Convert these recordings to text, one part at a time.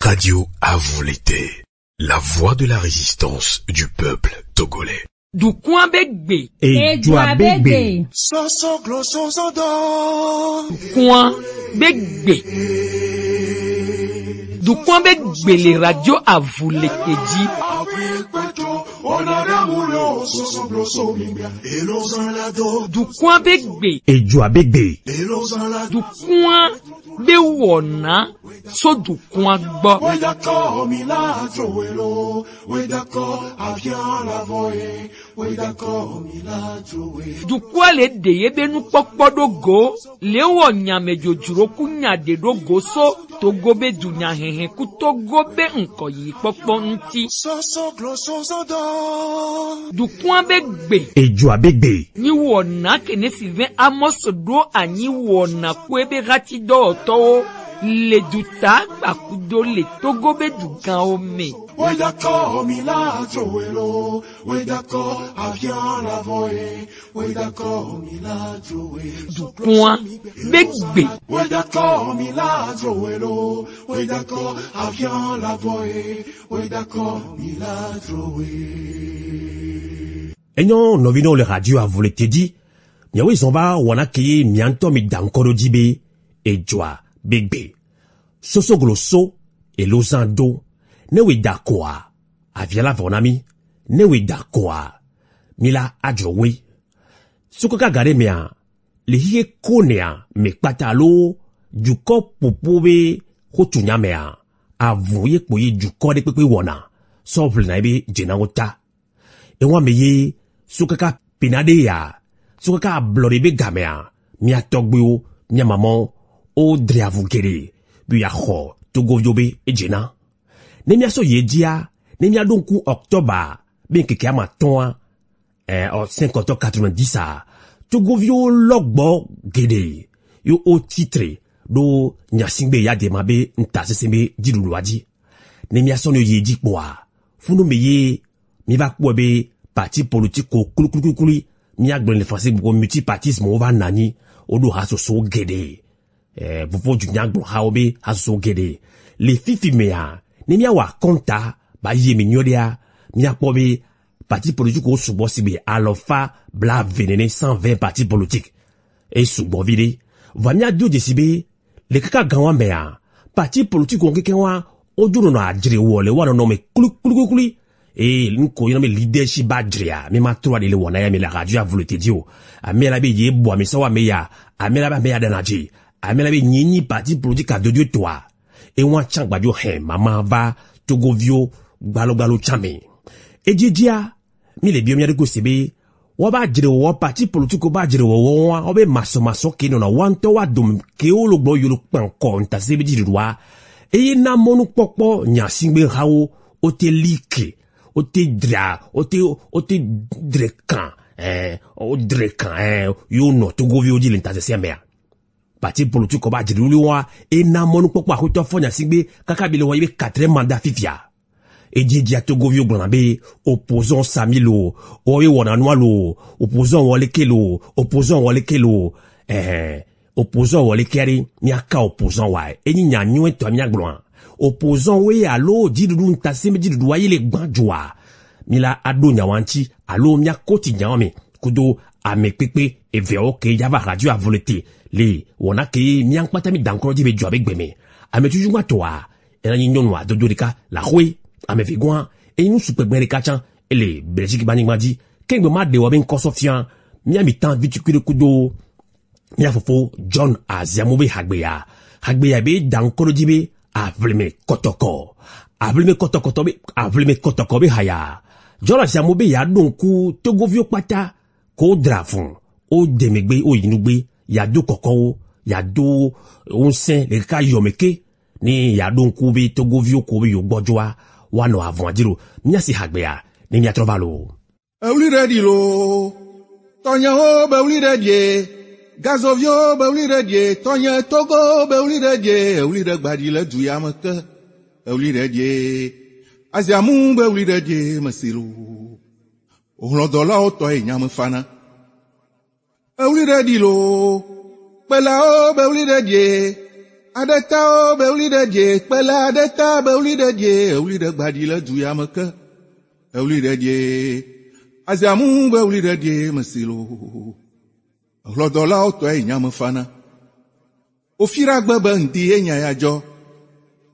radio à vous l'été. La voix de la résistance du peuple togolais. Du coin begbe. Et du begbe. Soso gloso sodo. Coin begbe. Du coin begbe les radios à vous l'été dit. Du coin begbe. Et du begbe. Du coin bewona. So du coin gbo. Oui d'accord, Mila Joelo. Oui d'accord, avion la voye. Oui d'accord, Mila Joelo. Du quoi les deye benu pokpo do go. Le wo nyame jojuro kunya de do go so. Togo be dunya hehe ku togo be nko yi pokpo nti. Soso gloso sodo. Du coin begbe. Et du begbe. Ni wona kene Sylvain Amos do ani wona kwebe rati do to. Le duta akudo le togo be du gan ome. Oui d'accord, Mila Joelo. Oui d'accord, avion la voye. Oui d'accord, Mila Joelo. Du coin begbe. Oui d'accord, Mila Joelo. Oui d'accord, avion la voye. Oui d'accord, Mila Joelo. Et non, novino le radio a voulu te dire. Miawe zonva wana kiye mianto mi dankoro jibe. Et joa begbe. Soso glosso et lozando. Newe dakoa. Aviala vonami. Newe dakoa. Mila adjowe. Sukoka gare mea. Le hie konea me patalo. Du ko popobe. Kotunya mea. Avuye kpoye du ko de pepe wona. Sovle na ebe jenangota. Ewa meye. Sukaka pinade ya. Sukaka blorebe gamea. Mia togbeo. Mia maman. O dreavugere. Buya ho. Togo yobe e jena. Nemia so yedia. Nemia donku octobre. Ben keke ama ton. 50-90. Togo vio logbo gede. Yo o titre. Do nyasingbe ya demabe ntaseseme jiduluadi. Nemia so no yedi kwa. Funo meye. Mi va kwebe. Parti politique ko kuli. Mi a gwen le français pour multipartisme ova nani. Odo haso so gede. Vous du nyagbo haobe haso gede. Les fifi mea. Ne mia wa konta. Ba ye minyodia. Mi a pobe. Parti politique ko subo sibe. Alofa. Bla venene 120 partis politiques. Et subo vide. Va mi a dio de sibe. Le kaka gawa mea. Parti politique ko kekewa. Odo no adjire wole. Wana no me kuli. Et l'unko y'a me leadership badria, me ma trois de le wana ya me la radio a voulu te dire. A me la be ye bois me sawa me ya, a me la ba me ya danaji, a me la be nyini parti politique à de toi. Et wan chang badio he, maman va, togo vio, balo chame. Et dia, mi le biomia de go sebe, waba jire wa parti politique ba jire wa obe maso ke no na wanto wa dum ke o lo gbo yo lo pan ko nta sebe di roi. Et na monu pokpo nya singbe hawo, o te like. O te drekan, yo no, to go vio di l'intase sembea. Parti politique ko ba jiri wa, e na monu pokwa hoto fonya sigbe, kakabile wa yibe 4 mandat fifia. E dia to go vio glanbe, opposant Samilo, oye wananwa lo, opposant walekelo, opposant walekeri, ni aka opposant wa, e ni nyanywe to amia glan. Opposant we alo jidu ntaseme jidu waye le gbanjoa. Mila ado nyawanchi alo mia koti nyame kudo ame pepe e veo ke yava radio a volete le wona ke mia nkpata mi dankoro jibe jo abegbeme ame tuju matoa ena nyonyo wa dodorika la hwe ame vigwan e nu supergbere kachan ele Belgique banimadi kengbe ma de waben kosofian mia mi tan vitukure kudo mia fofo John Aziamobe hagbeya be dankoro jibe avleme kotoko be haya Jola Aziamobe ya donku togo vio pata ko drafun o demegbe o yinugbe ya do koko ya do onsen le ka yomeke ni ya donku be togo vio ko be yo gbojwa wa no avon adiro nya si hagbe ya ni nya trovalo Euli ready lo Tonya ho be uli ready Gazovio be uli ready Tonya togo be uli ready Euli regbadi le du ya meke Euli ready Aziamu be uli ready masilu Olodola oto e nyam fana Euli ready lo Pela o be uli ready Adeta o beuli de die, pela adeta beuli de die, euli de gbadi le du ya me ke. Euli de die, aziamu beuli de die mesilo. Hlodola o to e nyame fana. Ofira gbe be ndi e nya ya jo.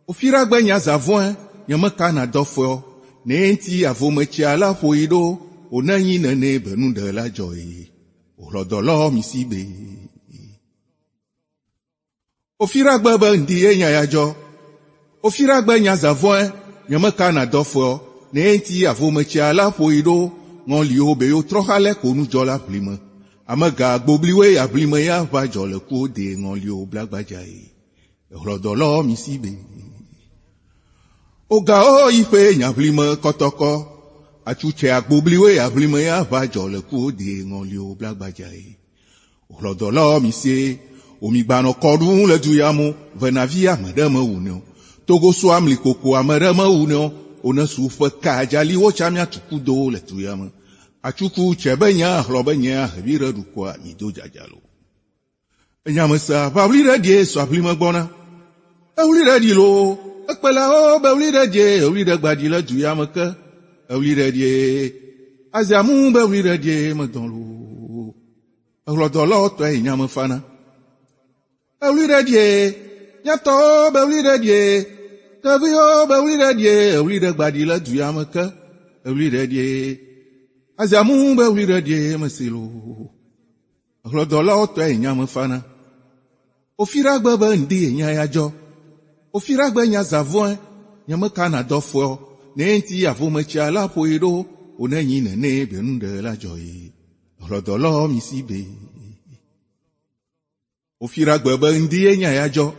Ofira gbe nya zavon, nyame kana dofo. Ne enti avomechi ala foido, onanyi nene benu de la joy. Hlodola misibe. Ofira gbe be ndi e nya ya jo. Ofira gbe nya zavon, nyame kana dofo. Ne enti avomechi ala foido, ngon li obe yo trohale konu jola plime. Amaga gbobliwe ya blime ya va jole ko de ngon li o blagbajaye. Hlodola misibe. Oga o ife nya blime kotoko. Achuche agbobliwe ya blime ya va jole ko de ngon li o blagbajaye. Hlodola misie. Omigbano kodun le duyamo, venavia madame unio. Togo swam li koko amadame unio, ona sufe kajali wo chamia tukudo le duyamo. Achuku chebenya, hlobenya, vire dukwa, mido jajalo. Enyamesa, bablire die, swablima bona. Eulire di lo, ekpela o, beulire die, eulire gbadile duyameke. Eulire die, aziamu beulire die, medonlo. Eulodolo to enyame fana. Eulire die, nyato beulire die, kevio beulire die, eulire gbadile duyameke. Eulire die, aziamu beulire die mesilo. Hlodola o to enyame fana. Ofira gbe be ndi enya ya jo. Ofira gbe nya zavon, nyame kana dofo. Ne enti avomechi ala poido, onenyi nene benu de la joy. Hlodola misibe. Ofira gbe be ndi enya ya jo.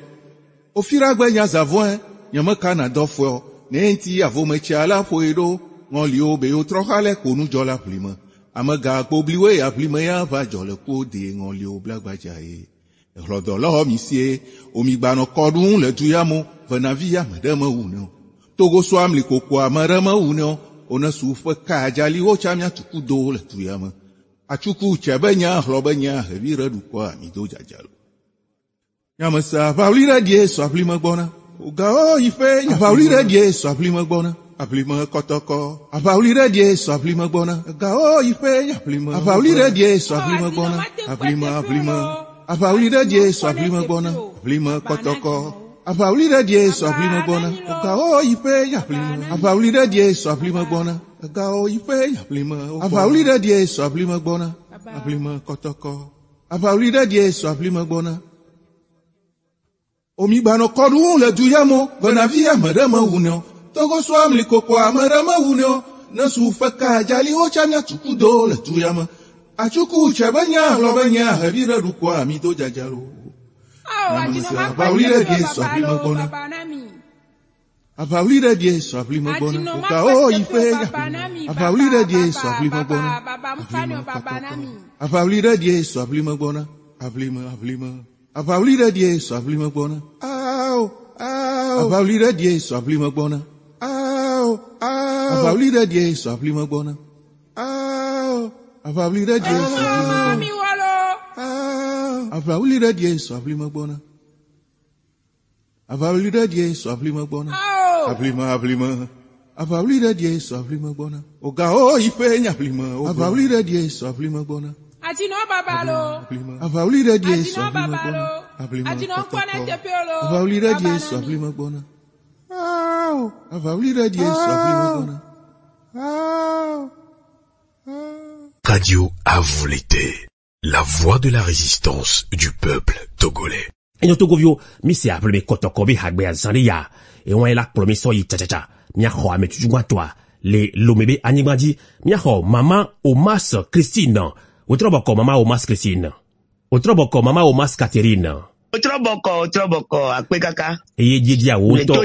Ofira gbe nya zavon, nyame kana dofo. Ne enti avomechi ala poido, ngon li obe yo trohale konu jola plime. Amaga gbobliwe ya plime ya va jole ko de ngon li o blagbajaye. Hlodola misie, omigbano kodun le duyamo, venavia madame unio. Togo swam li koko madame unio, ona sufe kajali wo chamia tukudo le duyamo. Achuku chebenya, hlobenya, vire dukwa, mido jajalo. Nyamesa, baulire die, swaplima bona. Oga o ife, baulire die, swaplima bona. Aplima kotoko. Abaulire die, swaplima bona. Oga o ife, aplima. Abaulire die, swaplima bona. Aplima. Abaulire die, swaplima bona. Aplima kotoko. Abaulire die, swaplima bona. Oga o ife, aplima. Abaulire die, swaplima bona. Oga o ife, aplima. Abaulire die, swaplima bona. Aplima kotoko. Abaulire die, swaplima bona. Omigbano kodun le duyamo, venavia madame unio. Togo swam li koko madame unio, na sufe kajali o chamia tukudo le duyamo. Achuku chebenya, hlobenya, vire dukwa, mido jajalo. Abaulire die, swaplima bona. Abaulire die, swaplima bona. Oga o ife, abaulire die, swaplima bona. Abaulire die, swaplima bona. Aplima. Abaulire die, swaplima bona. Abaulire die, swaplima bona. Abaulire die, swaplima bona. Abaulire die, swaplima bona. Abaulire die, swaplima bona. Abaulire die, swaplima bona. Aplima. Abaulire die, swaplima bona. Oga o ife nyaplima. Abaulire die, swaplima bona. Atino babalo. Abaulire die, swaplima bona. Atino kwana tepeolo. Abaulire die, swaplima bona. Abaulire die, swaplima bona. Radio à vous l'été. La voix de la résistance du peuple togolais. Enyo togovio, mi se aple me kotoko bi hagbe azande ya. E wan elak promeso yi cha. Mia ho ame tujungwa toa. Le lomebe anyimadi. Mia ho mama Omas Christine. Otroboko mama Omas Christine. Otroboko mama Omas Catherine. Otroboko, akpe kaka. Eye jidia woto.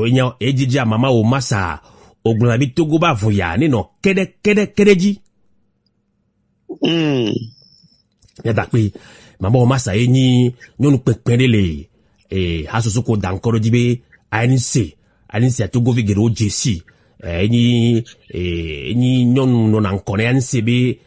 Enyo, eye jidia mama Omasa. Oglabi togo ba voya. Neno, kedeji. Yadakwe. Mama Omasa eni nyonu pekpendele hasosoko dankoro dibe ANC atogo vigero jesi eni nyonu nonankone ANC be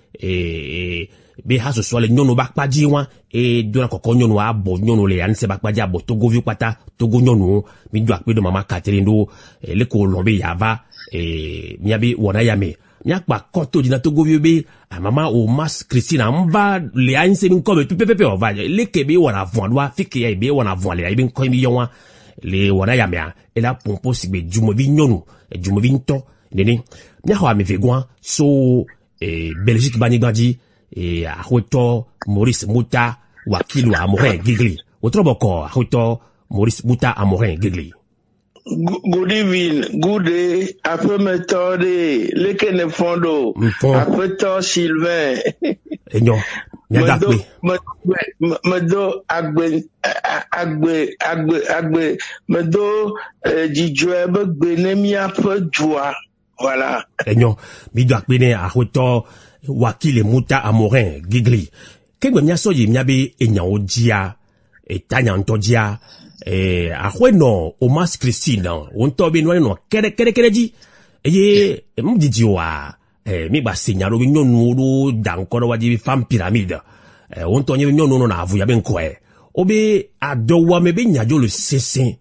be ha so le nyɔnu ba kpadzi wa e dona kɔkɔ nyɔnu abo nyɔnu le anse ba kpadzi abo togovi kpata togo nyɔnu mi do akpe do mama Catherine do le ko lombe yava mi abi wona yame mi akpa koto dina togovi be mama o mas Christina mba le anse mi ko be pepepe o va le ke be wona vondwa fike ya be wona vond le be ko mi yonwa le wona yame a e la pompo sigbe jumovi nyɔnu jumovi nto nene mi ha mi vegwa so Belgique bani gandi et a hoto Maurice Mouta wakilu Amorin Gigli autre boko a hoto Maurice Mouta Amorin Gigli. Good evening, good day. Après méthode, les kene fondo. Après toi Sylvain. Enyo, nyadakwe. Medo agbe medo dijwebe benemi après joie. Voilà. Enyo, mido akbene a hoto wakile Mouta Amorin Gigli. Kegwe myaso yi myabe enyawo jia etanya ntojia ahweno Omas Christine onto be no kere ji eye mdidi wa mi ba senyaro bi nyonu do dankoro waji fam pyramide onto nye nyonu no na avu ya be nkoe obe adowa me be nyajo le sesin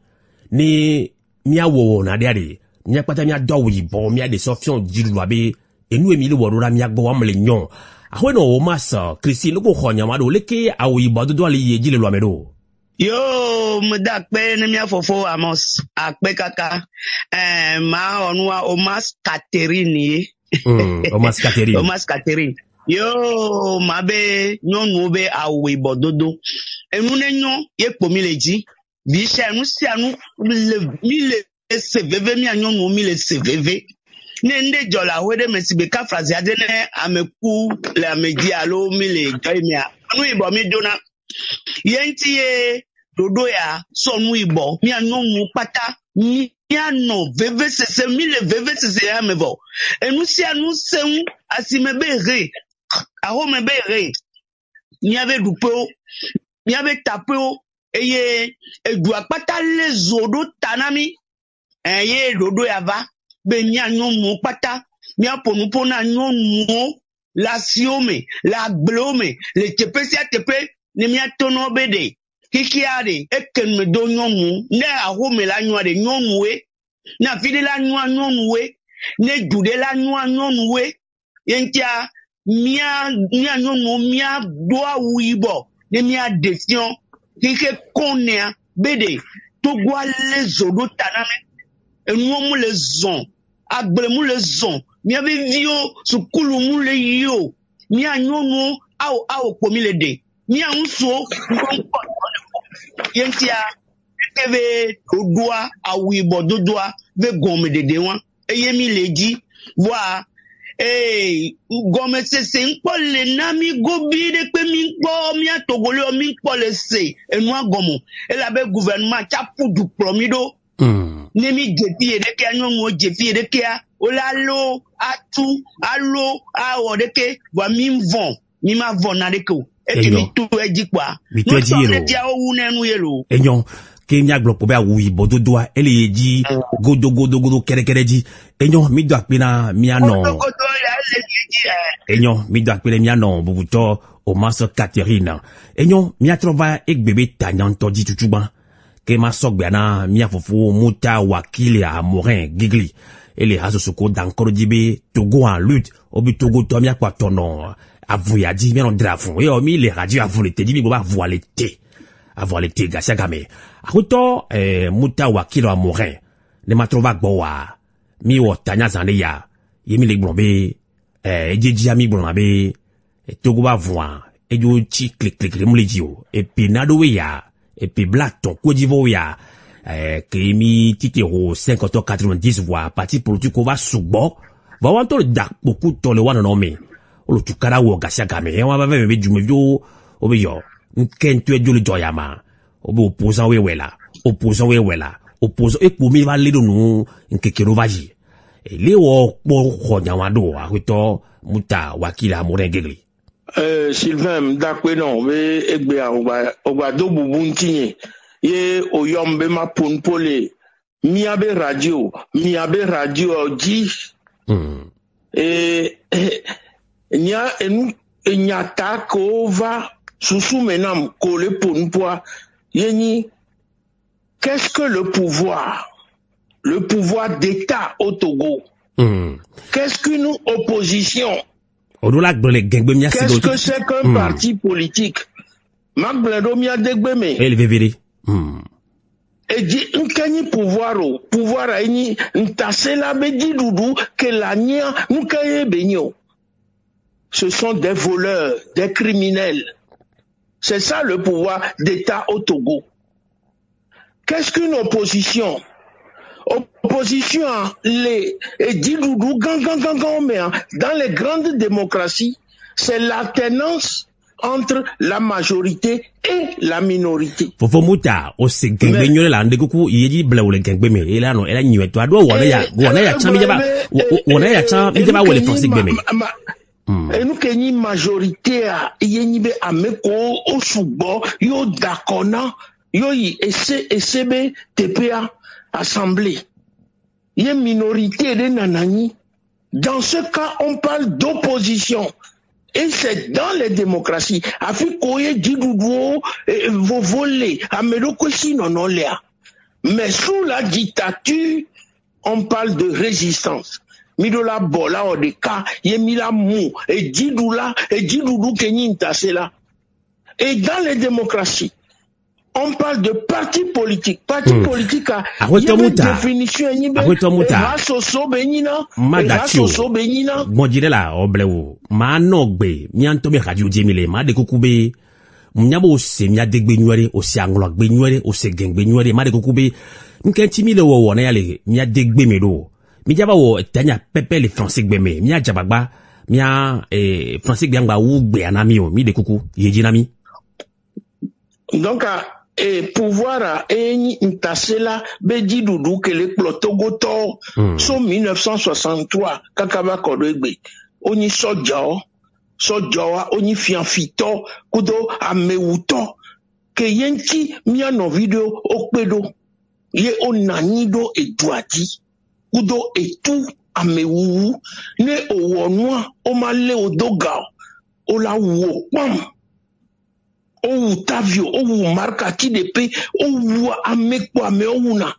ni mi awo na de mi akpata mi adowo yibo mi ade sofion jilu abe enu emi le wodora mi agbo amle nyon ahweno Omas Christine ko khonya ma do leke awo yibo do ale yeji le lo amedo. Yo, m'dakpe ne mia fofo Amos, akpe kaka, ma onwa Omas Catherine. Omas Catherine. Omas Catherine. Yo, mabe, nyon noube awe bododo. E mounen nyon, ye pomileji, biche anou si anou, mile seveve, mi anyon nou mile seveve. Nende jola wede mesibe ka frazi adene ameku le amedi alo mile joy mia. Anou ibo mi dona. Yenti ye dodo ya sonu ibo mi anonu pata mi ano veve sese mi le veve sese ya mevo enu si anu seun asimebe re aho mebe re mi ave dupeo mi ave tapeo eye edu apata le zodo tanami ye dodo ya va be mi anonu pata mi aponupo na anonu la siome la glome le tepesia tepe ne mi atono bede kikiade eken me do nyonu ne ahome la nyua de nyonu we na fide la nyua nyonu we ne jude la nyua nyonu we yentia mia nyonu mia doa wibo ne mia desion kike konia bede to gwa le zodo taname enu mu le zon agble mu le zon mi ave vio sukulu mu le yo mi anyonu awo pomi le de mi anso yentia keve dodoa awibo dodoa ve gome dede wan eyemi leji wa gome sese npo le na mi gobi de pe mi npo mi atogole o mi npo le se enu agomo elabe gouvernement chapu du promido ne mi jefi edeke anyon o jefi edeke olalo atu alo awo deke wa mi mvon mi ma von na deke o Enyon, Enyon, Kenya Glock Pobe Awi, Bododoa, Eleji, Godo, Kereji, Enyon, Midok Pina, Mianon. Enyon, Midok Pina, Mianon, Bubuto, Omas Catherine. Enyon, Miatrova, Ek Bebe Tanyan Todi Tutuban. Kema Sokbiana, Miafofo, Mouta, Wakile, Amorin, Gigli. Ele Hasosoko, Dankoro Dibe, Togo en lutte, Obi Togo, Tomia Quatonon. Avouya dit bien on drafon et on mis les radios avant l'été dit bien voir l'été gasia game ahuto Mouta wakilo Amorin ne matrova gbowa mi wo tanya zane ya yemi le blombe ejeji ami blombe togo ba voa ejo chi clic mulijio et puis nado ya et puis blaton kodivo ya kemi titero 50-90 voix parti politique va subo va wanto le dak beaucoup to le wana no me olo tukara wo gasia game e wa ba be jumevio obe yo nkentu ejo le joyama obe opposant wewela opposant ekpomi va le donu nkekero vaji e le wo po khonya wado ahuto Mouta wakila Amorin Gigli. Sylvain dakwe non be egbe ogba do bubuntinye ye oyombe ma ponpole mi abe radio ji nya enu nyata ko va sous menam ko le ponpoa yeni. Qu'est-ce que le pouvoir d'État au Togo? Qu'est-ce qu'une opposition? Qu'est-ce que c'est qu'un parti politique? Et dit, nkani pouvoir a ini, ntasela bedi doudou, que la nia, nkaye benyo. Ce sont des voleurs, des criminels. C'est ça le pouvoir d'État au Togo. Qu'est-ce qu'une opposition? Opposition, dans les grandes démocraties, c'est l'alternance entre la majorité et la minorité. Fofomuta, o se gengbenyo la ndekuku yeji blawle gengbeme ela no ela nyiwe to ado wona ya chami jaba wona ya chami jaba wole français gbeme. Et nous kenyi majorité a yenibe ameko osugbo yo dakona yo yi esebe TPA assemblée. Yé minorité de nanani. Dans ce cas, on parle d'opposition. Et c'est dans les démocraties. Afikoye didoudou vos volets. Amelo kosi non léa. Mais sous la dictature, on parle de résistance. Midola bola odeka, yemila mou, et didoudou keninta c'est là. Et dans les démocraties, on parle de parti politique. Parti politique a une définition. Rasoso benina. Modirela oblewo. Ma nogbe. Mianto me radio jemile. Ma de kukube. Mnyabo se mia degbe nyore. Ose anglo gbe nyore. Ose gengbe nyore. Ma de kukube. Mkenti mile wo wana yale. Mia degbe medo. Mi jaba wo tanya pepe le français gbe me. Mia jabagba. Mia français gbe angba ou gbe anami o. Mi de kuku. Yeji nami. Donc, et pouvoir à eni ntasela bedi doudou que le plotogoto so 1963 kakaba kodegbe oni sojao oni fianfito kudo ameuto que yenti miano video okpedo ye onanido edwadi kudo etu ameu ne owonwa o male odoga o la wo pam ou tavio, ou marquati de paix, ou amekpo ameouna.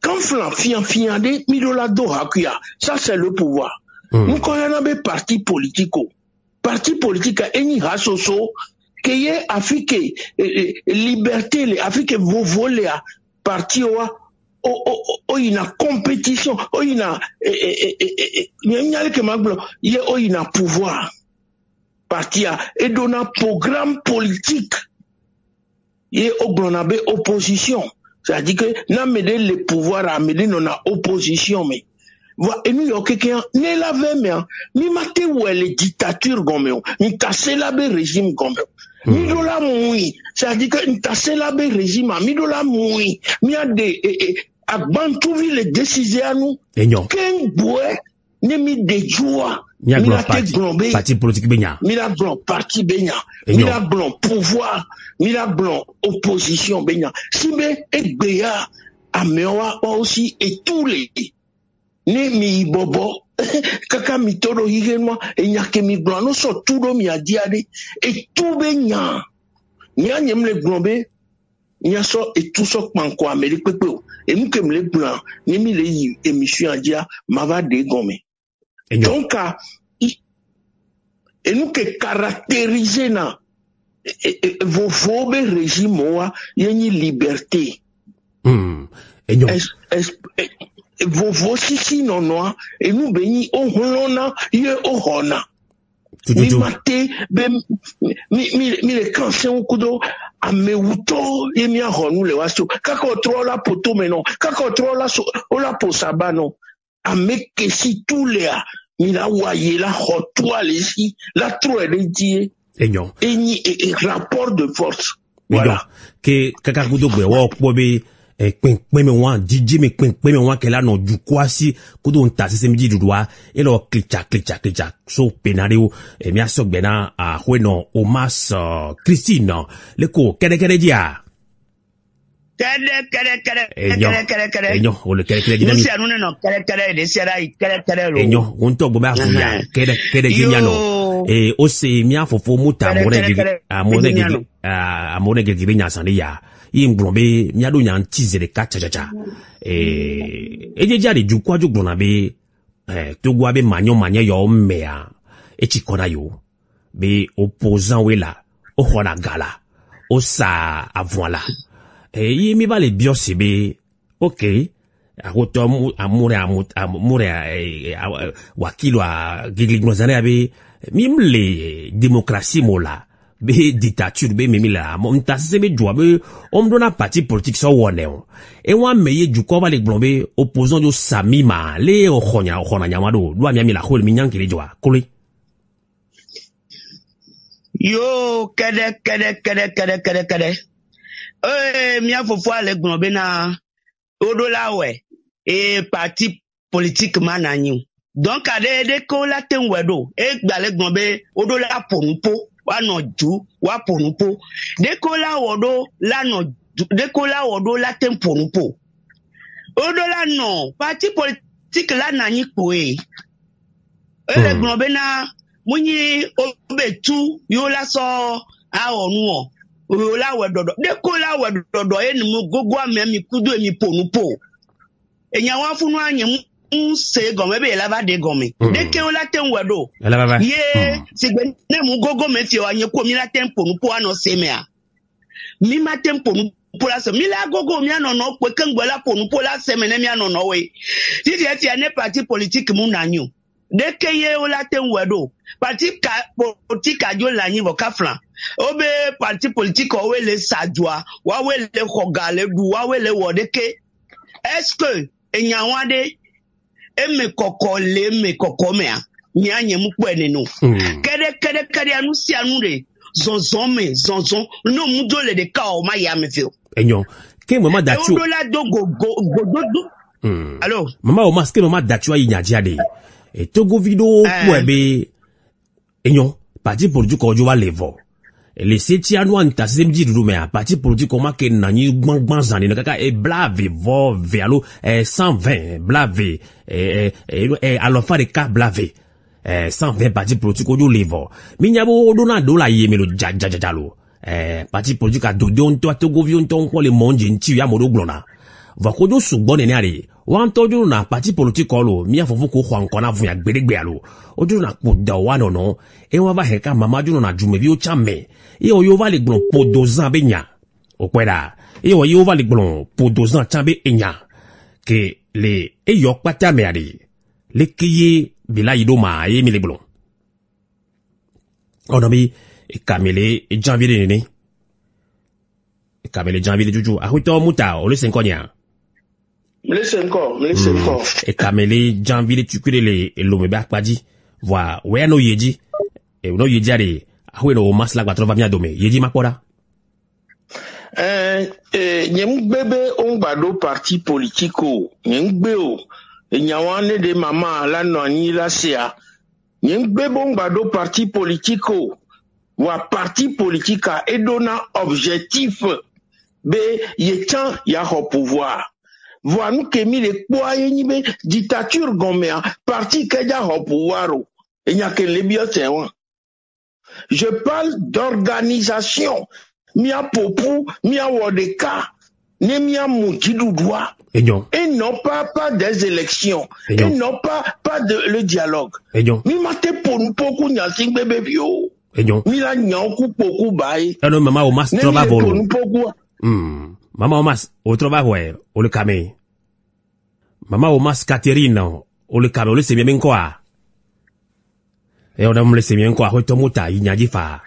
Quand flan fiande, midola do hakuya, ça c'est le pouvoir. Nous connaissons parti politique. Parti politique eni hasoso, keye afike liberté, le afike vovole a parti oa, ina compétition, ina nyanyale ke maglo, ye ina pouvoir. Partia et donne un programme politique et au glonabe opposition. C'est-à-dire que n'a m'aider le pouvoir à m'aider non à opposition mais voilà et nous y a quelqu'un ne l'avait mais mi maté où est les dictatures gomme ni tasser la be régime gomme mi do la moui c'est-à-dire que ni tasser la be régime mi do la moui mi a des à Bantouvi les décisions nous qu'un bois ne mi de joie. Mila parti politique benya. Mila blanc parti benya. Mila blanc pouvoir. Mila blanc opposition benya. Sibe ekbeya amewa aussi et tous les ne mi bobo kaka mi todo higenwa e nyake mi blanc no so tout do mi adiade et tout benya. Nya nyem le blombe nya so et tout so panko Amérique pepe et nous kem le blanc ni mi le émission adia mava de gome. Donc, et nous que caractériser na vos régime oa yeni liberté. Vos sisi non noa et nous beni o holona ye o hona. Mi mate mi le cancer au kudo ameuto ye mi a honu le waso kako trola poto menon kako trola so ola posabano ameke si tous les Mila waye la hotwa ici, la trop est et rapport de force. Voilà. Que kakakudo gbe wa okpobe pin wa DJ me pin wa kela no du kwasi kudo nta sese miji dudwa e lo klicha so penareo e mi aso gbe na a hweno Omas Christine leko kede dia. Enyo, o le kere dinami. No, kere de sera y kere lo. Enyo, un to bo ba fuya. Kere ginyano. et aussi mia fofo muta amone gege nya sande ya yingblombe mia do nya ntize de kachachacha ejejari jukwa jugbona be togwa be manyo yo mea echikona yo be opposant wela o hona gala o sa avoila yi mi ba le biose be okay akoto amure wakilo a giglignozane abe mimle démocratie mola be dictature be mimila monta sebe jwa be omdona parti politique so wone e wa meye juko ba le glombe opposant yo samima le ohonya nyamado do ami la khol minyan kile jwa kole yo kede mi afofo ale glombe na odola we et parti politique mananyu donc ade de ko la tenwedo e gbale gbonbe odola ponpo wa no ju wa ponpo de ko la wodo la no de ko la wodo la temponpo odola no parti politique la nanyi ko e le gbonbe na munyi obetu yo la so a onu o la wedodo de ko la wedodo e ni mo gogo amemi kudu emi ponpo enya wa funu anye se gome be lava de gome de ke o la ten wedo ye sigbe ne mu gogo me fi anye ko mi la tempo nu po ano se me a mi ma tempo nu po la se mi la gogo mi ano no pe kengbo la po nu po la se me ne mi ano no we ti ti ti ane parti politique mu nanyu de ke ye o la ten wedo parti politique ajo la nyi vo kaflan obe parti politique o we le sajwa wa we le khogale du wa we le wodeke est-ce que enyawade eme koko mea nyanye mukwe no kede anu si anu re zonzon no mudole de ka o ma ya me feel enyo ke mama dachu odola dogo allo mama o maske mama dachu ayi nyaji de e togo video ku ebe enyo parti politique ojo wa levo les setiano anta semji dume a parti politique ma ke nani gbangban zani na kaka e blave vo vealo 120 blave alors fa de ka blave 120 parti politique ojo levo minyabo dona dola yemelo jajajalo parti politique a dodon to togo vion ton ko le monde nti ya modo glona va ko jo sugbon ni are wan tojo na parti politique lo mi afofo ko hwan kona vun ya gbedegbe alo ojo na po da wa no e wa ba heka mama jo na jume bi o chame e o yo va le glon po 2 ans be nya o kweda e o yo va le glon po 2 ans chambe enya ke le e yo pata me ari le kiye bila yido ma e mi le glon ono bi e kamele e janvier ni e kamele janvier juju a huto muta o le 5 nya me laisse encore. Et kamele janvier tu kule le lombe akpaji voa we no yeji e no yeji are ahwe no masla gba trova mi adome yeji makoda nyem bebe ongbado parti politico nyem gbe o nyawane de mama la no ani la sia nyem bebe ongbado parti politico wa parti politika edona objectif be yetan ya ho pouvoir voa nous que mi le kwa yenyibe dictature gomea parti keja ho pouvoir e nya ke le biotewa. Je parle d'organisation mia popu mia wodeka ne mia mujidudwa et non pas des élections et non pas de le dialogue mi mate pon poku nya sing bebe bio mi la nya ku poku bai no mama o mas trova volo mama o mas o trova hoe o le kame mama o mas Catherine o le kame o le semia menkoa e o da mo le semia menkoa ho to muta inyaji fa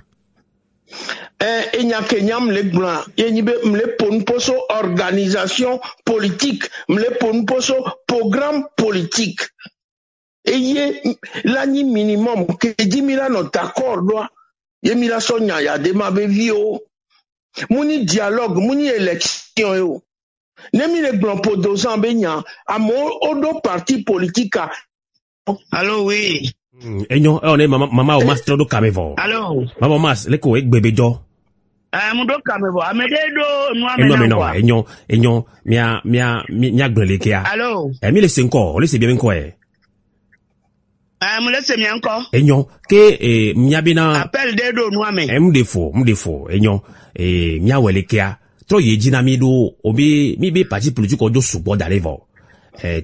enya kenyam le blanc yenyibe mle pon poso organisation politique mle pon poso programme politique eye l'année minimum que 10 000 non d'accord doit yemila sonya ya de ma bevio muni dialogue muni élection yo nemi le blanc pour 2 ans benya amo odo parti politique allo oui enyo on est mama o master do kamevo allo mama mas le ko egbebejo mudo kamevo amede do no amena kwa enyo mia gbele kia allo mi le 5 ans le c'est bien quoi me laisse mi encore. Enyon, ke miabina Appel de do no ame. mdefo, enyon, miawelekea. Tro ye jinami do obi mi be parti politique ojo support d'arrivo.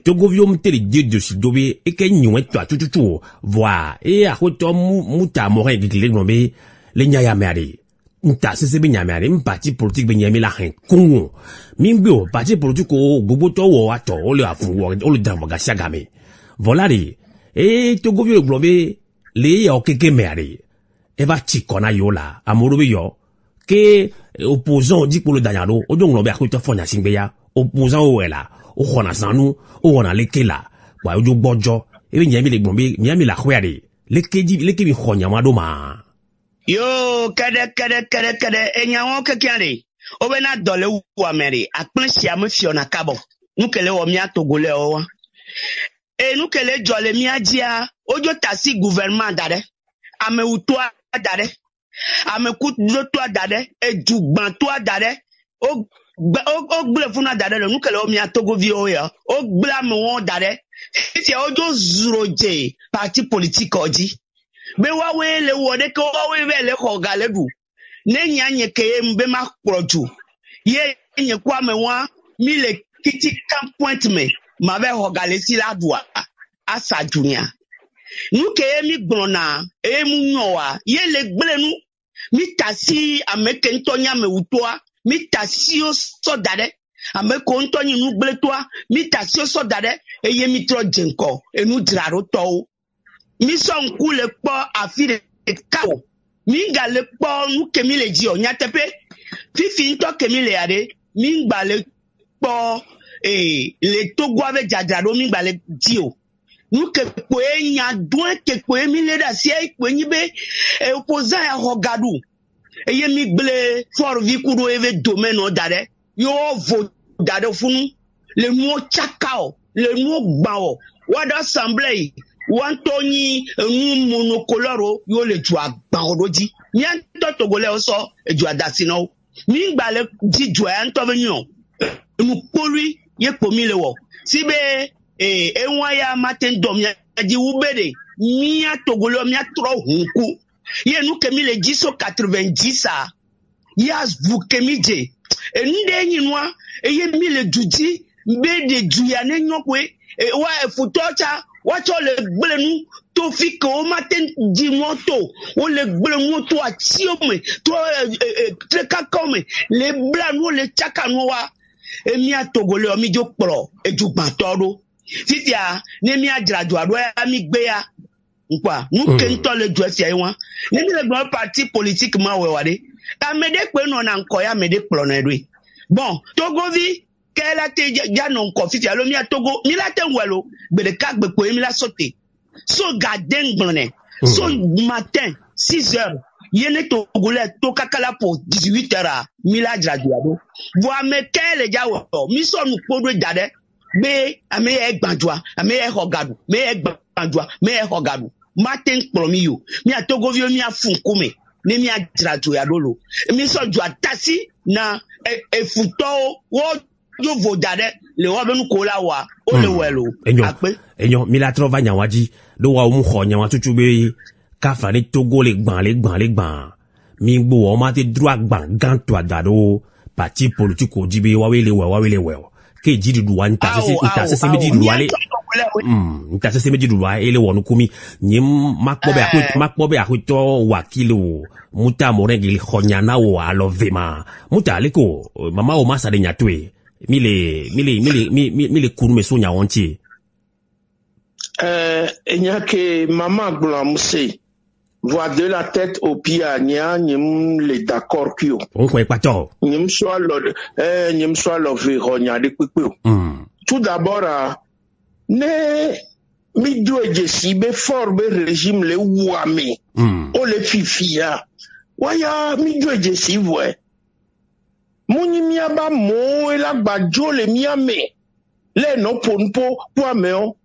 Togo vio mteli de si dobe e ke nywe to atututu voa e a hoto muta more gile ngombe le nyaya mari. Nta sese be nyamari parti politique be nyami la hen kongo. Mingbo parti politique o gbogbo to wo ato o le afun wo o le dan ga siagame. Voilà ri. Togo vio globe le yo keke mari. E va chikona yo la amorobe yo ke opposant dit pour le danyalo o donc l'obé akoto fonya singbeya opposant o wela o khona sanu o wona lekela wa o jo gbojo e nyami le gbombe nyami la khwere leke bi khonya ma do ma Yo kade enyawo kekiare o be na dole wu amere apin sia me fiona kabo nukele wo mi atogole o wa nukele jole mi ajia ojo tasi gouvernement dare ame utwa dare ame kudo to dare ejugban to dare o gble funa dare le nukele o mi atogo vi o ya o gbla me won dare ti ojo zuroje parti politique oji be wa we le wo de ko wa we le ko galedu ne nyanye ke mbe ma proju ye nye kwa me wa mi le kiti kan point me ma be ho gale si la dua asa dunia nu ke mi gbona mu nyowa ye le gble nu mi tasi ameke ntonya me utoa mi tasi o so dare ameko ntonyi nu gble toa mi tasi o so dare eye mi tro jenko enu draro to mi son ku le po afire kawo mi ga le po nu kemi le ji o nyatepe fifi nto kemi le ade mi gba le po le togo ave jadrado mi gba le ji o nu ke po enya doin ke po mi le da si e po nyi be opposant ya hogadu eye mi gble for vi kudo eve domaine o dare yo vo dare funu le nu chakao le nu gbawo wada assemblée Wantoni monocoloro yo le jua banroji mi anto togole oso ejua dasino mi gbale ji jua anto venyo nu polui ye pomi lewo sibe enwa ya maten dom ya ji ubede mi atogole mi atro hunku ye nu kemi le ji so 90 a ya vu kemi je nde nyinwa ye mi le juji be de juya ne nyokwe wa futocha wacho le gblenu to fi ko maten di moto o le gblenu to achiome to treka kome le blanu le chakanu wa emi atogole o mi jo pro ejugban toro fitia ne mi ajradu ado mi gbe ya npa nu ke nto le ju esi won ne mi le gbo parti politique ma we wade ka mede pe no na nko ya mede pro na edwe bon togovi kela te janon confit ya lo mi atogo mi la te welo be de kagbe ko mi la sauter so garden gbone so matin 6h yene togole to kakala pour 18h mi la graduado vo me kele jawo mi so nu podwe dade be ame e gbanjua ame e hogadu me e gbanjua me e hogadu matin promi yo mi atogo vi mi afunku me ne mi graduado lo mi so ju atasi na e futo wo yo vo dade le wa benu ko la wa o le welo enyo mi la trova nyawaji do wa mu kho nyawa tutu be ka fa ni Togo le gban mi gbo o ma te droit gban gan to adado parti politique o jibe wa we le ke jidi du wan ta se meji du wale nta se meji du wa ele wonu kumi nyim makpobe akoto wakilo muta moregi khonya na wo alovema muta leko mama o masa de nyatwe mile kurume sonya wonti enyake mama glamse voix de la tête au pied nya nyim le d'accord kyo on ko epato nyim so lo vironya de pepe tout d'abord ne mi doje si be forbe régime le wame o le fifia waya mi doje si voix Moni miaba mo ela gbajo le miame le no ponpo po ameo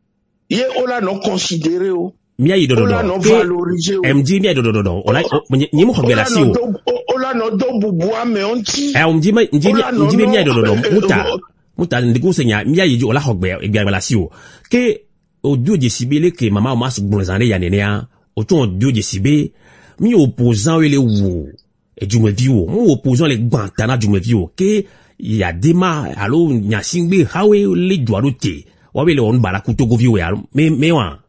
ye ola no considérer o mia yi dodo ola no valoriser o mg mia dodo ola nyi mo khobela si o ola no do bubu ameo nti mg mia dodo muta ndiku senya mia yi ola khogbe egbia bela si o ke au Dieu de Sibélé que maman mas bonzane ya nenia autant Dieu de Sibé mi opposant les wo et du me viwo mu opposant les bantana du me viwo que il y a des ma allo nya singbe hawe le doarote wa be le on bala kutogo viwo ya mais wa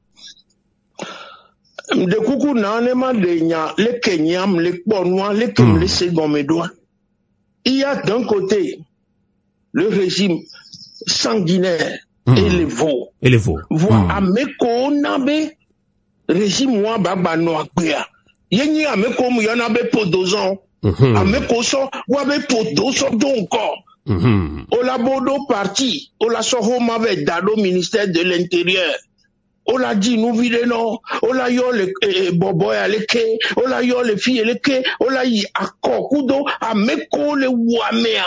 de kuku na ne ma de nya le kenyam le bonnois le kem le segomedois. Il y a d'un côté le régime sanguinaire et les veaux. Et les veaux. Voix ameko nabe régime wa baba no akpea. Yenyi ameko mu yanabe podozon. Ameko so wa be podozon donc. Ola bodo parti, ola soho mave dado ministère de l'intérieur. Ola dit nous vide non, ola yo le bobo ya leke, ola yo le fille leke, ola yi akokudo ameko le wamea.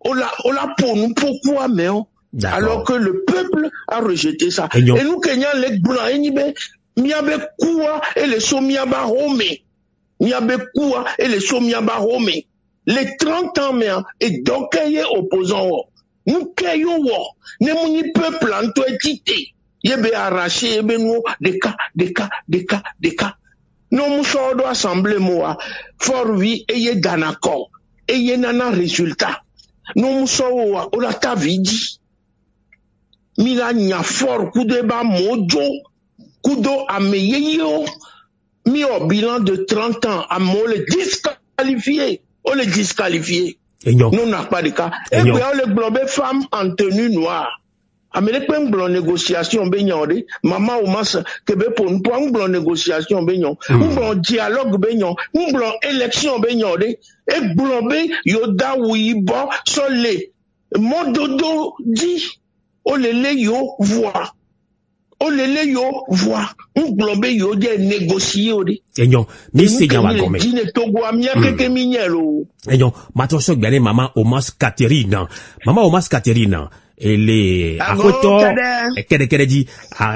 Ola pour nous pourquoi mais alors que le peuple a rejeté ça. Et nous Kenyans les blancs enibe miabe kuwa et les somiaba home. Miabe kuwa et les somiaba home. Les 30 ans mais et donc y opposant nous kayo wo ne muni peuple anto etité. Yebe arraché yebe nous des cas. Non mousso do assemblée moi for vi eye danako eye nana résultat. Non mousso o la ta vidi. Mila nya for kudeba mojo kudo ameyeyo mi au bilan de 30 ans à mo le disqualifié. On le disqualifié. Nous n'a pas de cas. Et puis on le globé femme en tenue noire. Amérique un blanc négociation benyande maman ou mas kebe pour un blanc négociation benyon un blanc dialogue benyon un blanc élection benyande et blanc be yoda oui bon solé mododo dit olele yo voix un blanc be yo de négocier odi enyon mais c'est bien gomé dine togo amia keke minyelo enyon mato sok bien maman Omas Catherine ele akoto kede di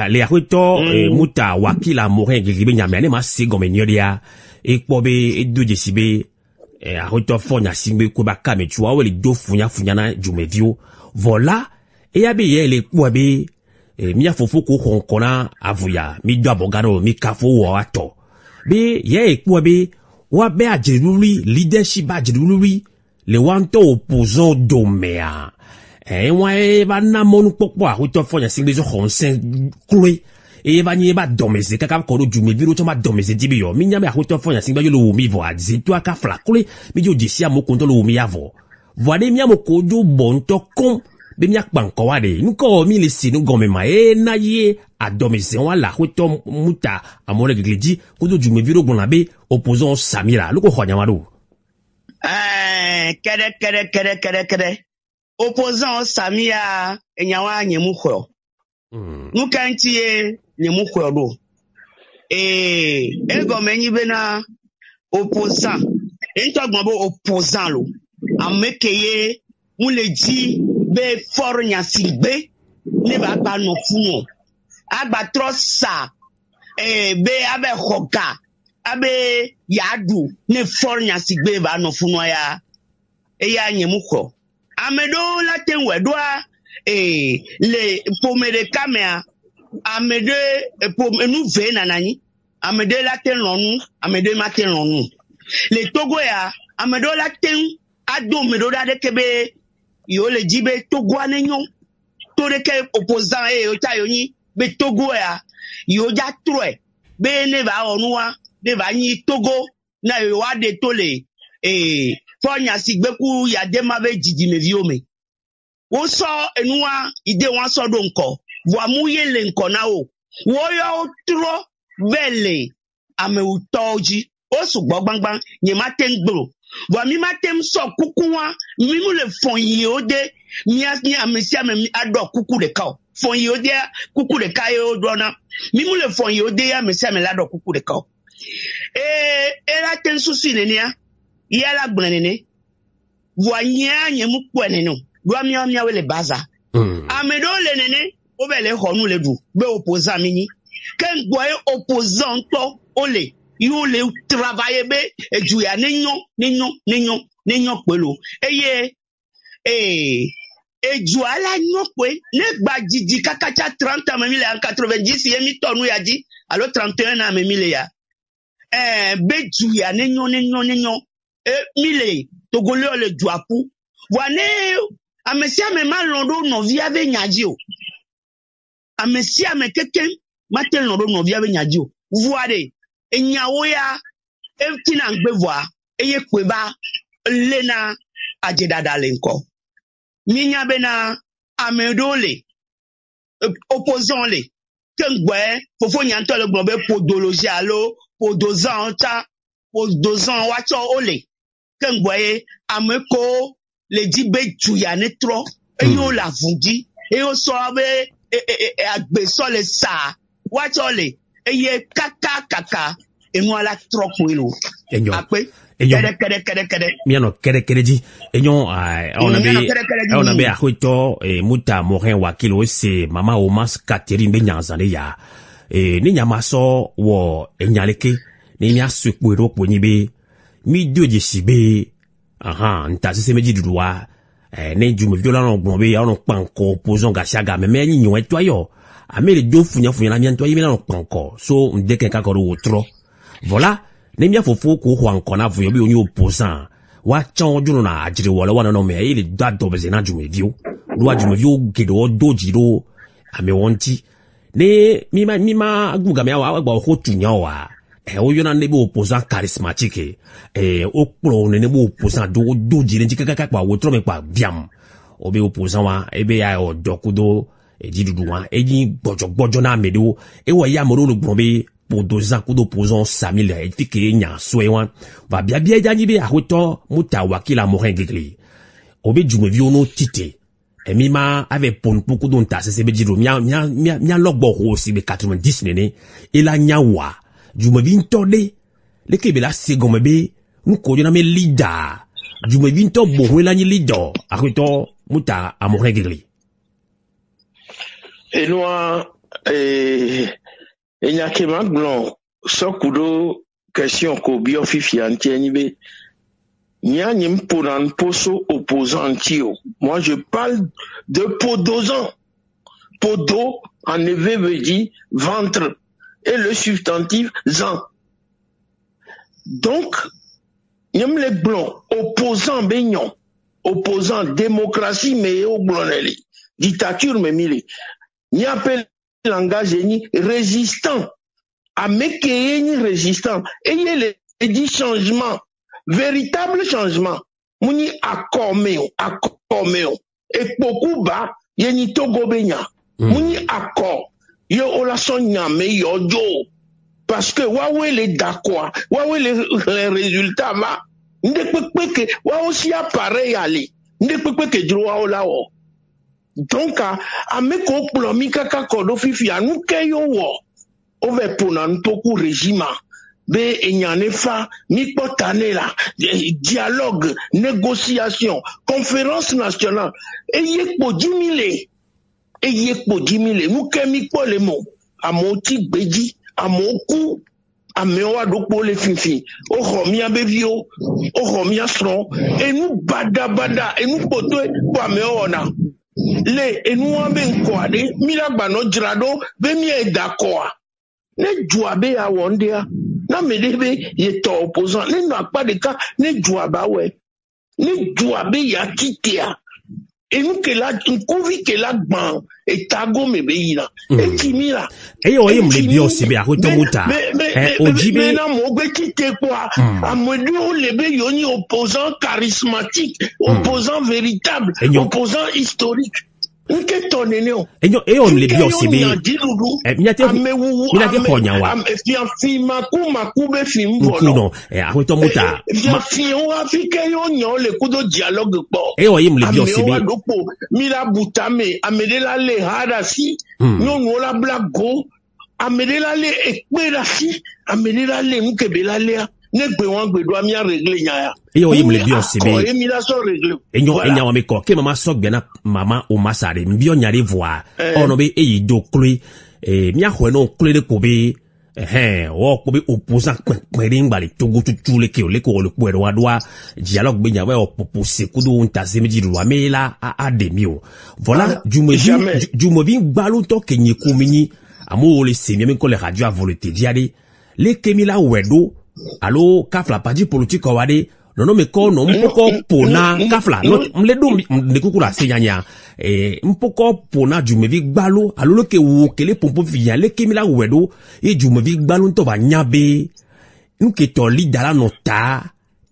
le akoto muta wakila morin gibe nyame ma sigome nyodia ekpobe edu jesibe akoto fonya simbe ko baka metua wele do funya na jumevio voilà e yabe yele kpobe mia fofo ko konkona avuya mi do abogaro mi kafo wo ato be ye ekpobe wa be ajeruri leadership ajeruri le wanto opposant domea ouais, va na monu pokpo a huto fonya singbe zo honsen kwe e va ni ba domeze kaka ko do jume biro to ma domeze dibi yo mi nyame a huto fonya singbe yo lo mi vo adzi to aka fla kwe mi jo disia mo konto lo mi avo voade mi amo ko do bonto kon be mi akpan ko wade nu ko mi le sinu gome ma na ye a domeze wala huto muta amore gleji ko do jume biro gbon be opposant Samira lu ko khonya wado kere opposant Samia enyawa nyemukro. Nou kantiye nyemukro do. Ego menyi bena opposant. Ento gbabo opposant lo. Amekeye ou le di be for nyasigbe ne ba ba no funo. Agba trosa be abe khoka abe yadu ne for nyasigbe ba no funo ya. Ya nyemukro. Amedo la tenwe doa le pomere kamea amede pomenu ve nanani amede la tenonu amede matenonu le Togo ya amedo la ten ado medo da de kebe yo le jibe Togo anenyon to de ke opposant yo ta yoni be Togo ya yo ja troe be ne va onua de va ni Togo na yo wa de tole Fonya sigbeku ya demabe jidime viome. Woso enua ide wanso donko. Wamuye lenko na o. Woyo tro vele ame utoji. Osu gbogbangban nye maten gbro. Wami matem so kukuwa mimu le fonyi ode miasni amesi ame ado kuku de kao. Fonyi ode kuku de kao dona. Mimu le fonyi ode amesi ame lado kuku de kao. Era ten susi nenia. Yala blanene voyanya nyemu kweneno do mia wele baza amedo le nene obele honu le du be opposant mini ken boye opposant to ole yo le travailler be ejuya nenyo pelo eye et Jouala Nyokwe, ne badidi kakacha 30 ans, mais en 90, il y a mis ton ya dit, alors 31 ans, mais ya. Bedjouya, nenyon, mille, togolé le douapou. Wane, a messia me mal londo no via ve nyadjo. A messia me quelqu'un, matel londo no via ve nyadjo. Voire, e nyaoya, e tina ngbevoa, e ye kweba, lena, ajedada lenko. Minya bena amedole opposant le kengwe fofo nyanto le gbobe podologie alo podozan ta podozan wacho ole kengwe ameko le dibe tuya netro eyo la vundi eyo so abe agbeso le sa wacho le eye kaka enu ala trokwelo ape kere miano kere di enyo ona be ahuito muta morin wakilo se mama Omas Catherine benyanzane ya ni nyamaso wo enyaleke ni nya sukwero ponibe mi doje sibe nta se meji duwa ne jume viola no gbonbe ono panko opposant gashaga me nyi nyo etoyo amele do funya la mianto yime no panko so ndeke kakoro wotro voilà ne mia fofo ko ho ankona vuyo bi oni opposant wa chan juno na ajiri wala wana no me ile dado be na jume vio lo ajume vio gedo dojiro ame wonti ne mima aguga me wa gba ho tunya wa o yona ne be opposant charismatique o klo ne be opposant dojire ntikaka kwa wotro me kwa biam o be opposant wa ebe ya o dokudo ejidudu wa eji gbojo na medo e wa ya moro no gbonbe pour 2 ans kudo posons Samil etike nya soewan va bia jani be ahoto mutawa kila morin gigli obe jume viono tite emima ave pon poku don ta se be jiro mia logbo ho si be 90 nene ela nyawa jume vintode le kebe la segome be nko jona me leader jume vinto bo la ni leader ahoto muta amorin gigli et noa et n'y a que maintenant, so kudo question ko bio fifi antienibe. Nya nyim ponan poso opposant tio. Moi je parle de podozan. Podo en éve veut dire ventre et le substantif zan. Donc nyim les blancs opposant beignon, opposant démocratie mais au bloneli, dictature mais mille. N'y appelle langage ni résistant à mekeye résistant et il est dit changement véritable changement muni akomeo et beaucoup ba yeni togo benya muni akor yo ola sonya me yojo parce que wawe les d'accord wawe les résultats ma ndekpekpe ke wa aussi appareil ali ndekpekpe ke droit ola o. Donc, à me complomi kaka kodo fifi anu keyo wo ove ponan toku régime be enyane fa mi potane la dialogue négociation conférence nationale eyekpo 10 000 nous kemi po le mo amoti beji amoku amewa dokpo le fifi o romia bevio o romia stron et nous bada et nous poto po ameona le enouambe nkwade milagba no jirado be mi d'accord ne juabe ya wondia na medebe ye to opposant ne no akpa de ka ne juaba we ne juabe ya kitia enu ke la nkuvi ke la gban etago mebe yina etimira eyo ye mle bio sibe akoto muta ojibe na mo gbe kite kwa amodu lebe yoni opposant charismatique opposant véritable opposant historique nke toneneo eyo mle bio sibe miate honya wa fima kuma kube fimbono no akoto muta ma fion afike yo nyo le kudo dialogue po eyo ye mle bio sibe mira butame amedela le hadasi no la blago amedela le ekperasi amedela le nkebela le ne gbe won gbedo ami régler nya eyo ye mle bio sibe émilation régler enya wa me ko ke mama sok bia na mama Omasare mbio nyare voa ono be eyi do kle mi ahwe no kle de ko be o ko be opposant kpere ngba le Togo tutu le ke o le ko le ko wa doa dialogue be nya we o propose ku do nta se meji lo me la a demi o voilà jumevi gbalo to ke nyi ku mini amo le se mi ko le radio a volonté diade le kemila wedo alo kafla parti politique o wade no me ko no mpoko pona kafla no mle do ne kukula se nyanya mpoko pona jumevi gbalo alo lo ke wo kele pompo via le kemila wedo e jumevi gbalo to ba nyabe nke to leader la nota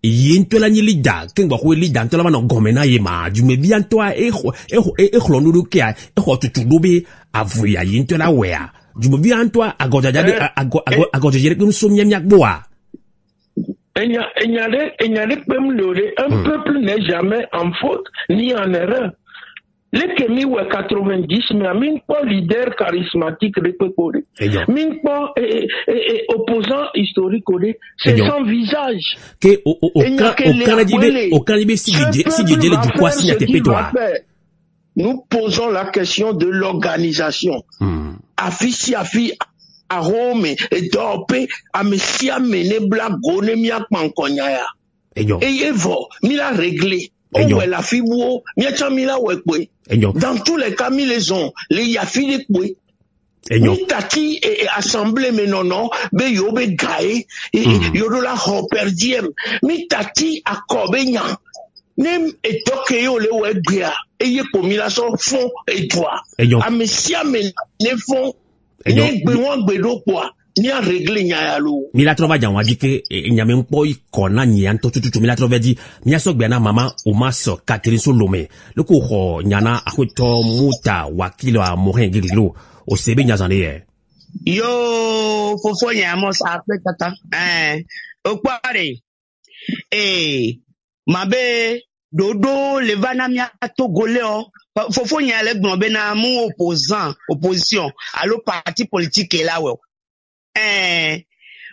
e ntola nyi leader kengba ko leader ntola ba no gomena ye ma jumevi antoa e khlondo do ke e ho tutu be avuya ye ntola wea jumevi antoa agodajade agodajere kun somnya nyakboa. Un peuple n'est jamais en faute ni en erreur. Les Kémi ou 90, mais min pas leader charismatique de Pekode. Min pas opposant historique, c'est son visage. Nous posons la question de l'organisation. Affiche à Rome et d'Orpe à Messia Mene Blagone Mia Pankonyaya. Et Evo, Mila réglé. Oh, la fibo, Mia Mila Wekwe. Dans tous les cas, les ont, les Yafili Kwe. Ni tati et assemblée mais non, be yobe gae, yodola hoperdiem, mi tati a Kobenya. Nem et tokeyo le Wegbia, et ye pomila son fond et toi. A Messia Mene fond. Ni réglé nyayalo mila trova janwa di ke nyame mpo ikona nyanto tutu mila trova di miaso gbena mama o maso Catherine Solomé le ko ho nyana akoto muta wakilo a mohengirilo o sebe nyazane ye yo fofo nyamos ape tata o kware mabe dodo levana mia togolé o fofo nyale gbon na mu opposition allo parti politique là we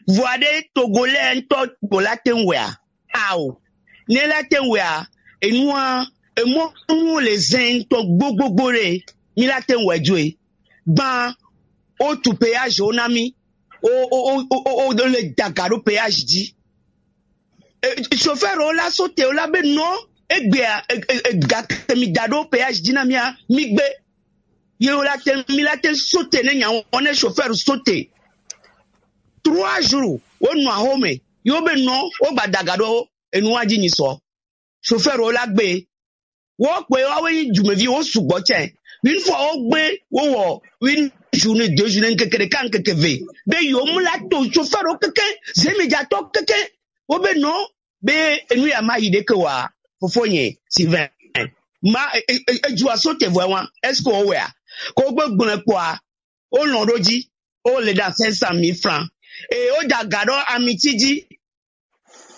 voade togolais nto bolatenwea aw ne latenwea enua emo les to gbogbore mi latenwea joe ban o tu péage onami o dans le Dakar péage dit chauffeur o la sauté o la be non egbea mi dado péage dinamia migbe yo la ten mi la ten sauté ne nya on est chauffeur sauté 3 jours on a home yo be non o gba dagado enu aji ni so chauffeur o la gbe wo pe wa we jumevi o sugbo chen une fois o gbe wo une journée 2 journées kekere kan kekeve be yo mu la to chauffeur o keke zemeja to keke o be non be enu ya ma yide ke wa fofonye Sylvain ma ju asote voyan est-ce qu'on wea ko gbegbon po a o londoji o le da 500,000 francs et o dagado amitiji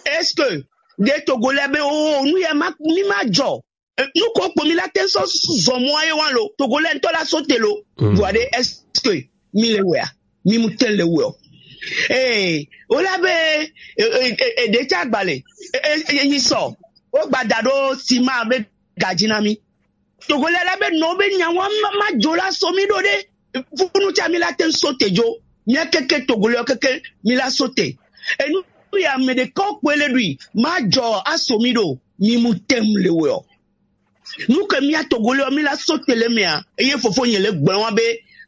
est-ce que des Togolais be o nu ya ma mi ma jo nous ko pomi la tenso zo mo aye wan lo Togolais nto la sote lo voade est-ce que mi le wea mi muten le we o la be de chagbale yin so o gbadado sima be gajinami Togolais la be no be nyawa ma jola so mi do de funu cha mi la ten sote jo mi keke Togolais keke mi la sote et nous ya me de ko kwele lui ma jo asomido mi mutem le we nous que mi Togolais mi la sote le mia e fofo yen le gbon wa be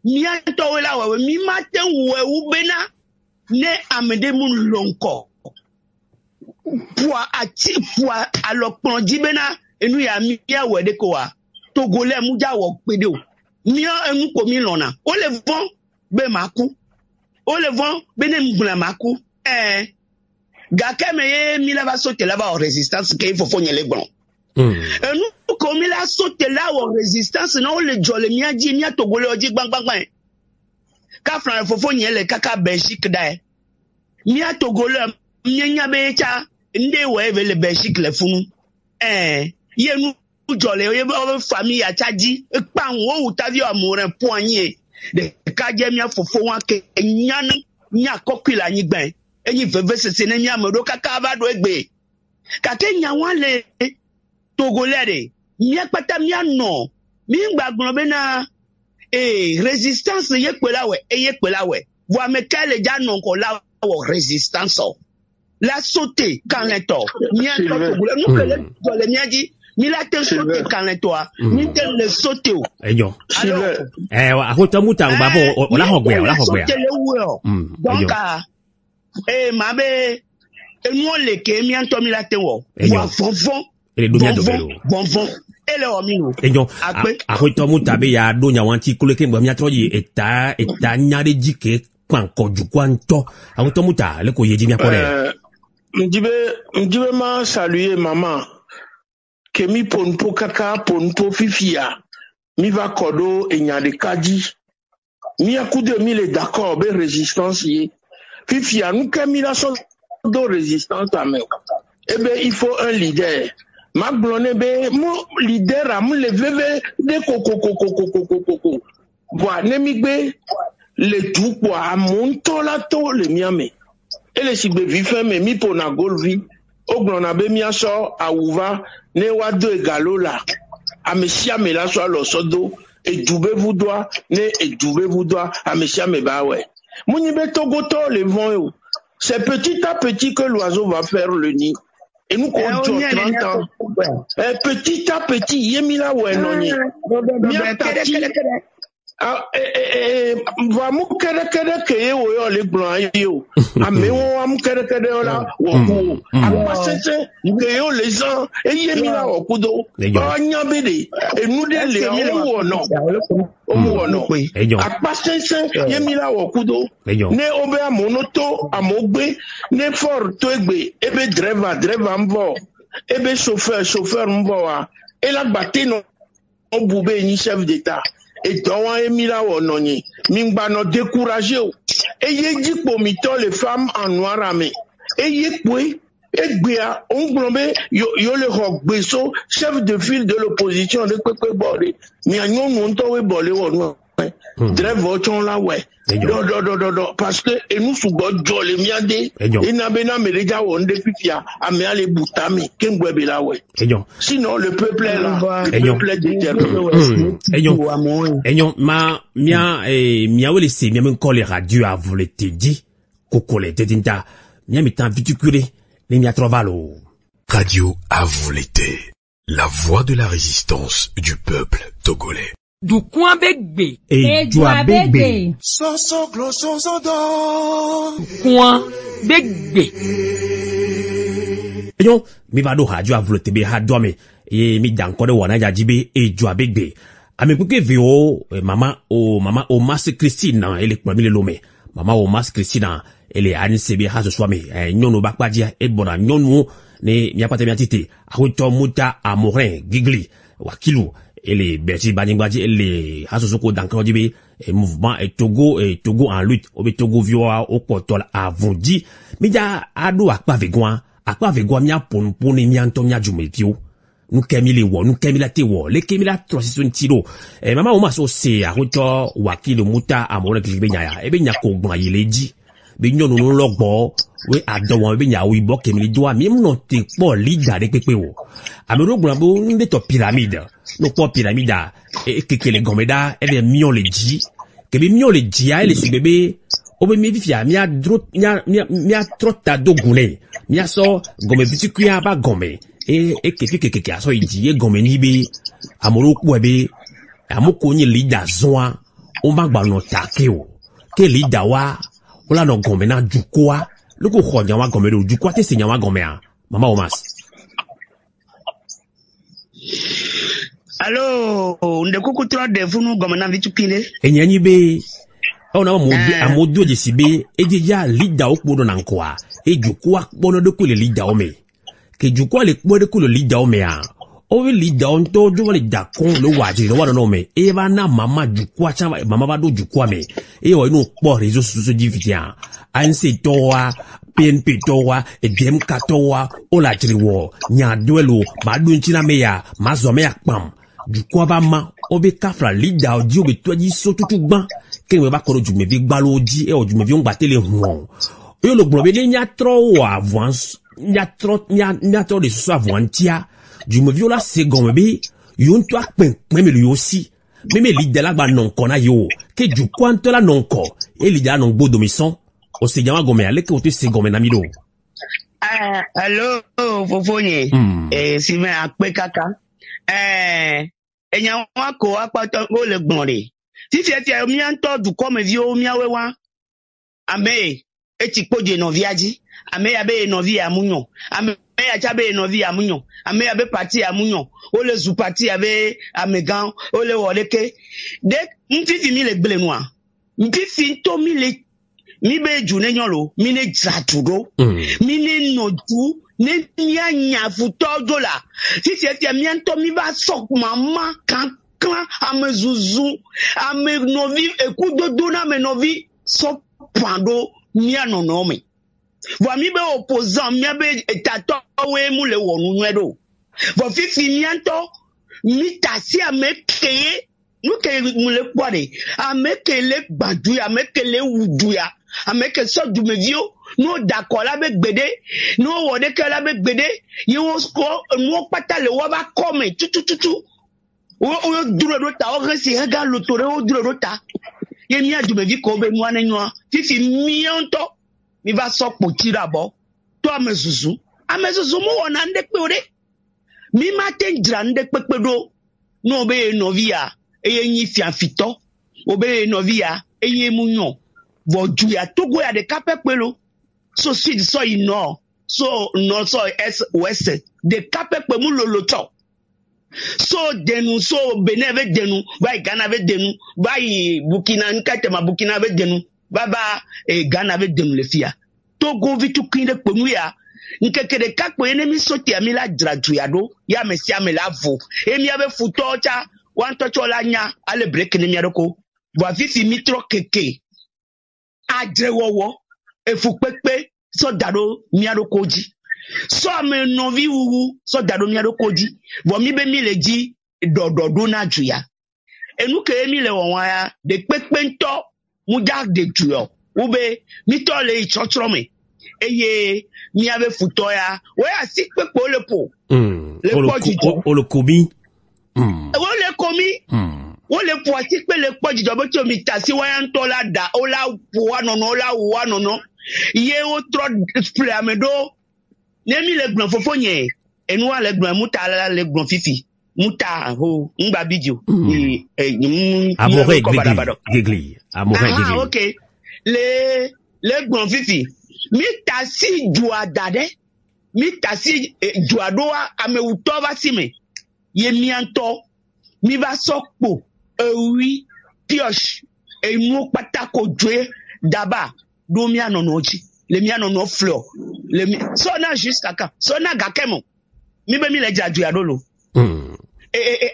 mi to we la we mi ma ten we u bena ne amede mun lonko pour alokpon dibena enu ya mi ya we de ko wa Togolais mu ja wo pede o mi enu ko mi lona o le von be maku o le von be ne mbula maku gakeme ye mi la va sauter là bas en résistance que il faut fonyer les blancs enu ko mi la sauter là en résistance non le jole mi a di mi Togolais o di bang ka fran faut fonyer les kaka Belgique da mi Togolais mi nya be cha nde we ve le Belgique le funu ye nu jole ye famille a chaji pa won o tavi amorin poignet de ka je mi fofo wan ke nyanu nya kokila yin gban eyin veve sese ne mi amodo kaka ba do egbe ka ke nya wan le Togolais de mi pata mi no mi gbagbon be na résistance ye pe la we Voix me quel déjà non qu'on la résistance. La sauté quand les to. Mien to nous que le mien dit ni la te sauté quand les to. Ni te le sauté. Eyo. Ahota muta babo ola hogwe. Donc mabe nous les que mien to mi la te wo. Bonfon. Et Bonfon. Ele omino. Eyo. Ahota muta be ya do nya wanti kuleke mbo mia troji eta nyare jike kwanko jukwanto. Ahota muta le ko yeji mia pore. M'dibe ma saluer maman. Kemi ponpo kaka ponpo fifia. Mi va kodo e nyade kaji. Mi akude mi le d'accord be résistance ye. Fifia nous kemi la so do résistance à me. Il faut un leader. Ma blonde be mo leader a mo le veve de koko. Boa nemigbe le tout quoi monto la to le miame. Et les sigbe vifin me mi pona golvi o glona be mi aso awuva ne wa do egalo la amesia me la so lo sodo e dube voudoa ne e dube voudoa amesia me ba ouais moni be togoto le vent c'est petit à petit que l'oiseau va faire le nid et nous comptons 30 ans petit à petit yemila ouais noni mi atati Vamu kere ke yo le blanc yo. Amewo am kere ola wo. Apasese ke yo les gens e yemila okudo. Anyabede e nu de le wo no. Omo no. Apasese yemila okudo. Ne obe amonoto amogbe ne for to egbe ebe driver mbo. Ebe chauffeur mbo wa. E la batte no obube ni chef d'état. Et donc, Emila Wononi, Mingba no découragé. Et yé dit pour mito les femmes en noir amé. Et yé kwe, et gbea, on glombe, yo le rock beso, chef de file de l'opposition de Kwekwe Bode. Mais à nous, nous, on bolé ou très votant là, ouais. Non, parce que, et nous, sous God, jolé, miade, et n'abena, mais les gars, on défifia, à me aller boutami, kengwebe là, ouais. Sinon, le peuple est là, le peuple est déterminé. Eyon, mia wele se, mia m'enkole radio a voulu te di, kokole te dinta, mia mitan viticule, les mia trovalo. Radio a voulu te, la voix de la résistance du peuple togolais. Du coin begbe. Et joie begbe. Soso gloso zodo. Coin begbe. Eyon, mi va do radio a voulu te be ha dome, e mi dankode wana jajibe e joie begbe. Ame pouke vio, mama o mas Christine, ele kwami le lome. Mama o mas Christine, ele anisebe ha so swame, nyono bakwadia, e bona nyono, ne miapate miatite, ahuto muta amorin, gigli, wakilu, ele berti baningbaji, ele ha so soko dankano dibe, mouvement, Togo en lutte, obe Togo vio au potol avondi, mida ado akpa vegwa mia ponpone mianto mia jumepio. Nous kemile wo, nous kemila te wo, le kemila transition tiro. Mama oma so se a roto wakile muta amore kibe nyaya. Ebe nyako gba yeleji. Be nyono no logbo, we adon be nya wi bo kemile doa mi no te po leader de pepe wo. Amero gbo nde to pyramide. No po pyramide e kekele gomeda ebe mion le ji. Kebe mion le ji a ele su bebe obe mi vifia mi a trota do gune. Mi a so gome bitikuya ba gome. Et que aso iji gome nibe amoro kwebe amoko ni leader zoa o magba no takeo ke leader wa ola no gome na jukwa loko khonya wa gome do jukwa te senya wa gome a mama omas. Allo ndekuku tro de funu gome na vitukile enyanyi be ona mo amodo de sibe ejeja leader okpodo na nkoa ejukwa bono de ko le leader o me que du quoi les poids de coup le leader mea o le leader on to jo le dakon le waji le wano no me e va na mama du quoi chama mama va do du quoi me e o no po réseaux sociaux dividia anse towa PNP towa e DMK towa o la triwo nya duelo ba du nchina meya mazo meya pam du quoi ba ma o be kafra leader di o be to di so tutu gban ke me ba ko du me bi gbalo di e o du me bi on gba tele huon e lo gbo be ni nya tro avance nya tro de so avantia du me viola second be yon to akpen me le yosi Meme lidela ba non kona yo. Ke du kwanto la non ko. E lidela non bo domison. O se jama gome aleke ote se gome na mido. Hello, Fofonye. Si me akpe kaka. Enya wako akpato o le gbonre. Si ti mi anto du comme vio mi awewa. Ame eti poje no viaji. Ame yabe no vi amunyo. Ame ya chabe no vi amunyo. Ame yabe parti amunyo. O le zu parti yabe amegan. O le woleke. De mfifi mi le gbele noa. Mfifi to mi le mi be june nyolo. Mi ne jatudo. Mi ne nodu. Ne nya futo la. Si c'était miento mi va sok mama kan ame zuzu ame novi ekudodo na me novi so pando mia nonome. Vo mi be opposant mi be etato we mu le wonu nwedo. Vo fifi miento mi tasi ame keye nu ke mu le kwade ame kele gbadu ame kele wuduya ame ke so du me vio. No d'accord la be gbede no wode ke la be gbede yo sko no pata le wa ba come tutututu o duro do ta o resi ga lotore o duro do ta ye mi adu be vi ko be mu anenwa fifi mi onto mi va so po tirabo to amezuzu mo wona nde pe ore mi ma tenjra nde pepe do no be no via eye nyi fiafito obe no via eye munyo voju ya togo ya de kapepelo. So sud so nord so nord so est ouest de kapekpe mu loloto so denu so Benin avec denu vai Ghana avec denu vai Burkina nkatema Burkina avec denu baba Ghana avec denu le fia Togo vitu kinde kponu ya nkeke de kakpo enemi soti amila dradu ya do ya mesi amela vo emi ave futo cha wanto chola nya ale break ni miaroko bo fifi mitro keke adrewowo efu pepe so dado miado koji so ame novi wuwu so dado miado koji bo mi be mi leji dododo na juya enu ke mi le won ya de pepe nto mu ja de juyo ube mi to le chochro me eye mi ave futo ya we asi pepe le po le poji o le komi o le komi o le po asi pe le poji do bo ti o mi ta si wa nto la da o la po wa nono o la wa nono ye o tro plamedo nemi le gbon Fofonye enu ale gbon muta la le gbon fifi muta ho ngba video amore gigli okay le gbon fifi mi ta si juada mi ta si juadoa amewuto ba si me ye mi anto mi va sokpo ewi pioche enu patako dwe daba do mi anonoji le mi anono fleur le mi so na jusqu'à quand so na gakemo mi be mi le jaju ya dolo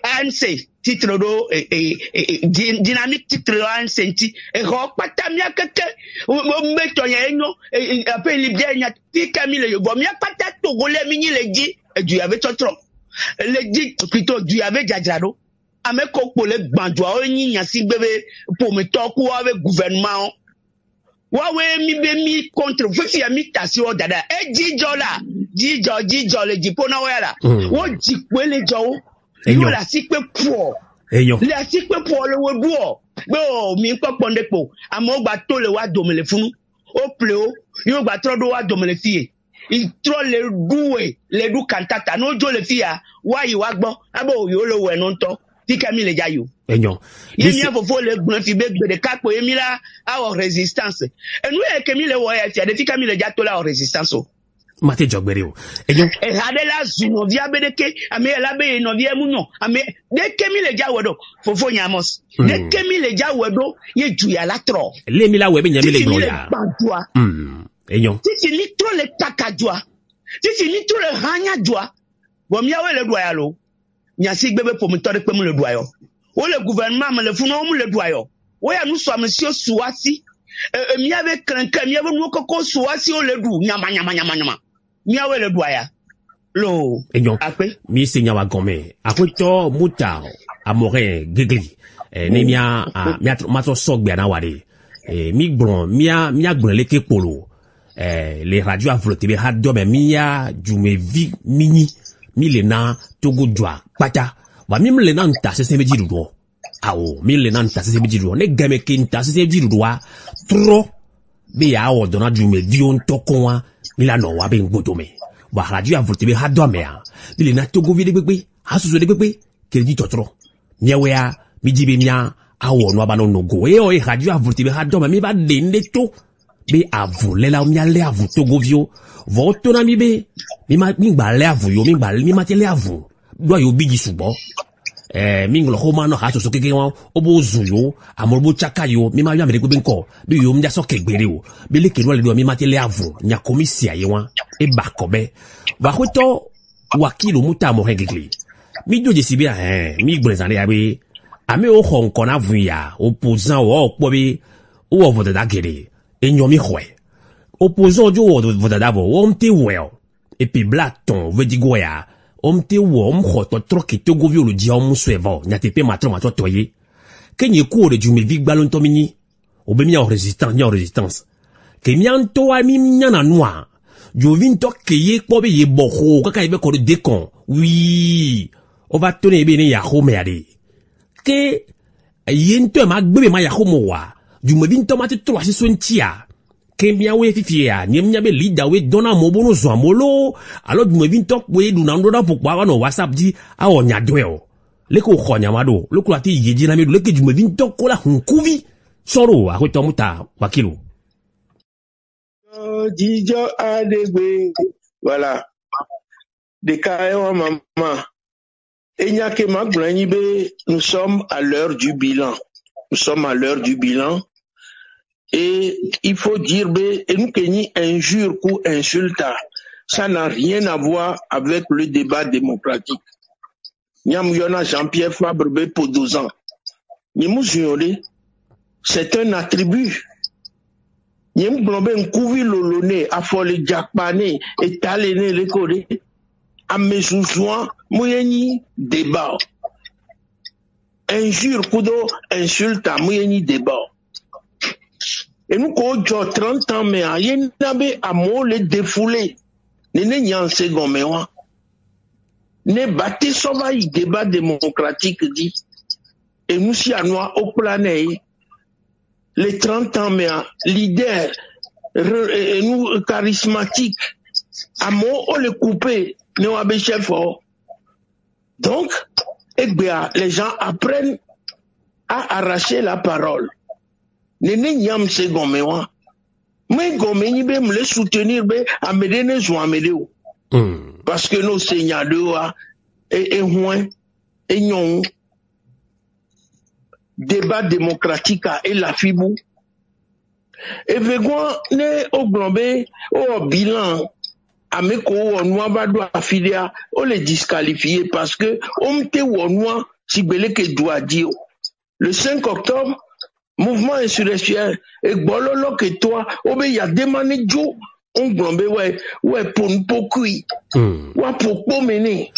ANC titre do dynamique titre ANC ti ro pata mi akeke o meto ya enyo appel libia nya ti kamile yo bo mi pata to gole mi ni le di du ave totro le di plutôt du ave jajado ameko po le gbandua o yin yan si gbebe po me to ku ave gouvernement wawe mi be mi contre fifi ya mi tasi o dada jijo le jipo na wala wo jikwe le jo yo la sikpe po la sikpe po le wo duo be o mi popo ndepo amo gba to le wa domele funu o pleo yo gba tro do wa domele fie i tro le duwe le du kantata no jo le fia wa yi wa gbo abo yo lo we no nto ti kami le jayo enyo yemi afofo le gbon fi be gbe de kapo yemi la our resistance enu e kemi le wo ya ti ade fi kami le jato la resistance o mate jogbere o enyo e hade la zuno via bedeke ame la be no via munyo ame de kemi le jawo do fofo nyamos de kemi le jawo do ye ju ya la tro le mi la we be nyame le gbon ya enyo titi ni tro le takajua titi ni tro le hanya jua bo mi awe le do ya lo nyasi gbebe pomotore pe mu le do ayo o le gouvernement me le funu mu le do ayo o ya nu so monsieur suasi mi ave kranka mi ave nu kokko suasi o le du nyama mi awe le do aya lo enyo ape mi se nyawa gome akoto muta amore gigli ne mia matro sogbe na wade mi gbon mia gbon le ke polo les radios a flotter be radio be mia jume vi mini mi le na togo jwa pata wa mi le na nta se meji do Ao, mille nan ta se bidiru. Ne game kin ta se bidiru wa. Tro. Be ya o dona jume dion tokonwa. Mila no wa be ngotome. Wa radio avolti be hadome ya. Mille na togo vide bebe. Asuso de bebe. Kedi totro. Miawe ya. Mijibe mia. Awo no abano no go. E o e radio avolti be hadome. Mi ba dende to. Be avole la mi ale avu togo vio. Voto na mi be. Mi ba le avu yo. Mi ma te le avu. Do yo bigi subo. Minglo homa no haso so keke wan obo zuyo amorbo chaka yo mi ma ya mere gbe nko bi yo mja so kegbere o bi le kenu le do mi ma te le avu nya komisia ye wan e ba kobe ba hoto wakilo muta mo hegegli mi doje sibi mi gbonzane ya be ame o hon kon avu ya opposant o po bi o vote da gere enyo mi hwe opposant jo o vote da vo o mte well et puis blaton veut dire ya omte wo omhoto troki togo vi olodia omusweva nyatepe matro matro toye kenye ku de jume vi gbalon tomini obemia o resistance ke mianto ami nyana noa jovin to keye kpobe ye boho kaka ibe ko de dekon oui o va tourner be ni ya home ade ke yento ma gbebe ma ya home wa jume vin to mate tro asiso ntia Kembia we fifia, nyemnya be leader we dona mobono zwamolo, alo dume vintok we du na ndoda pokwa no WhatsApp di awo nya dweo. Leko khonya mado, leko lati yeji na medu leke dume vintok kola hunkuvi. Soro a ko muta wakilo. Dijo adegbe, voilà. De kaewa mama. Enya ke magblani be, nous sommes à l'heure du bilan. Nous sommes à l'heure du bilan. Et il faut dire, et nous kenyi injure ou insulta, ça n'a rien à voir avec le débat démocratique. Nyam yona Jean-Pierre Fabre pour 12 ans. C'est un attribut. Nyam blombe nkouvi lolone, afole jakpane, et talene le kode, amesouzouan, mouyeni débat. Injure kudo insulta, mouyeni débat. Et nous, quand 30 ans, mais il y a à moi les défouler. Ne nyan second, mais ne bâti sauvage débat démocratique dit. Et nous, si à nous, au plané, les 30 ans, mais leader, et nous, charismatique, à moi, on les couper, nous, à chef. Donc, les gens apprennent à arracher la parole. Nene nyam se gome wa. Mais gome ni be me le soutenir be amede ne zo amede o. Parce que nos seigneurs de wa et hoin et nyon débat démocratique et la fibou. Et vegwa ne o glombe o bilan ameko o noa ba do afilia o le disqualifier parce que on te o noa si bele que doit dire le 5 octobre mouvement insurrectionnel et bololo que toi obe ya demandé jo on glombe ouais pour n'pokui wa pokpo mene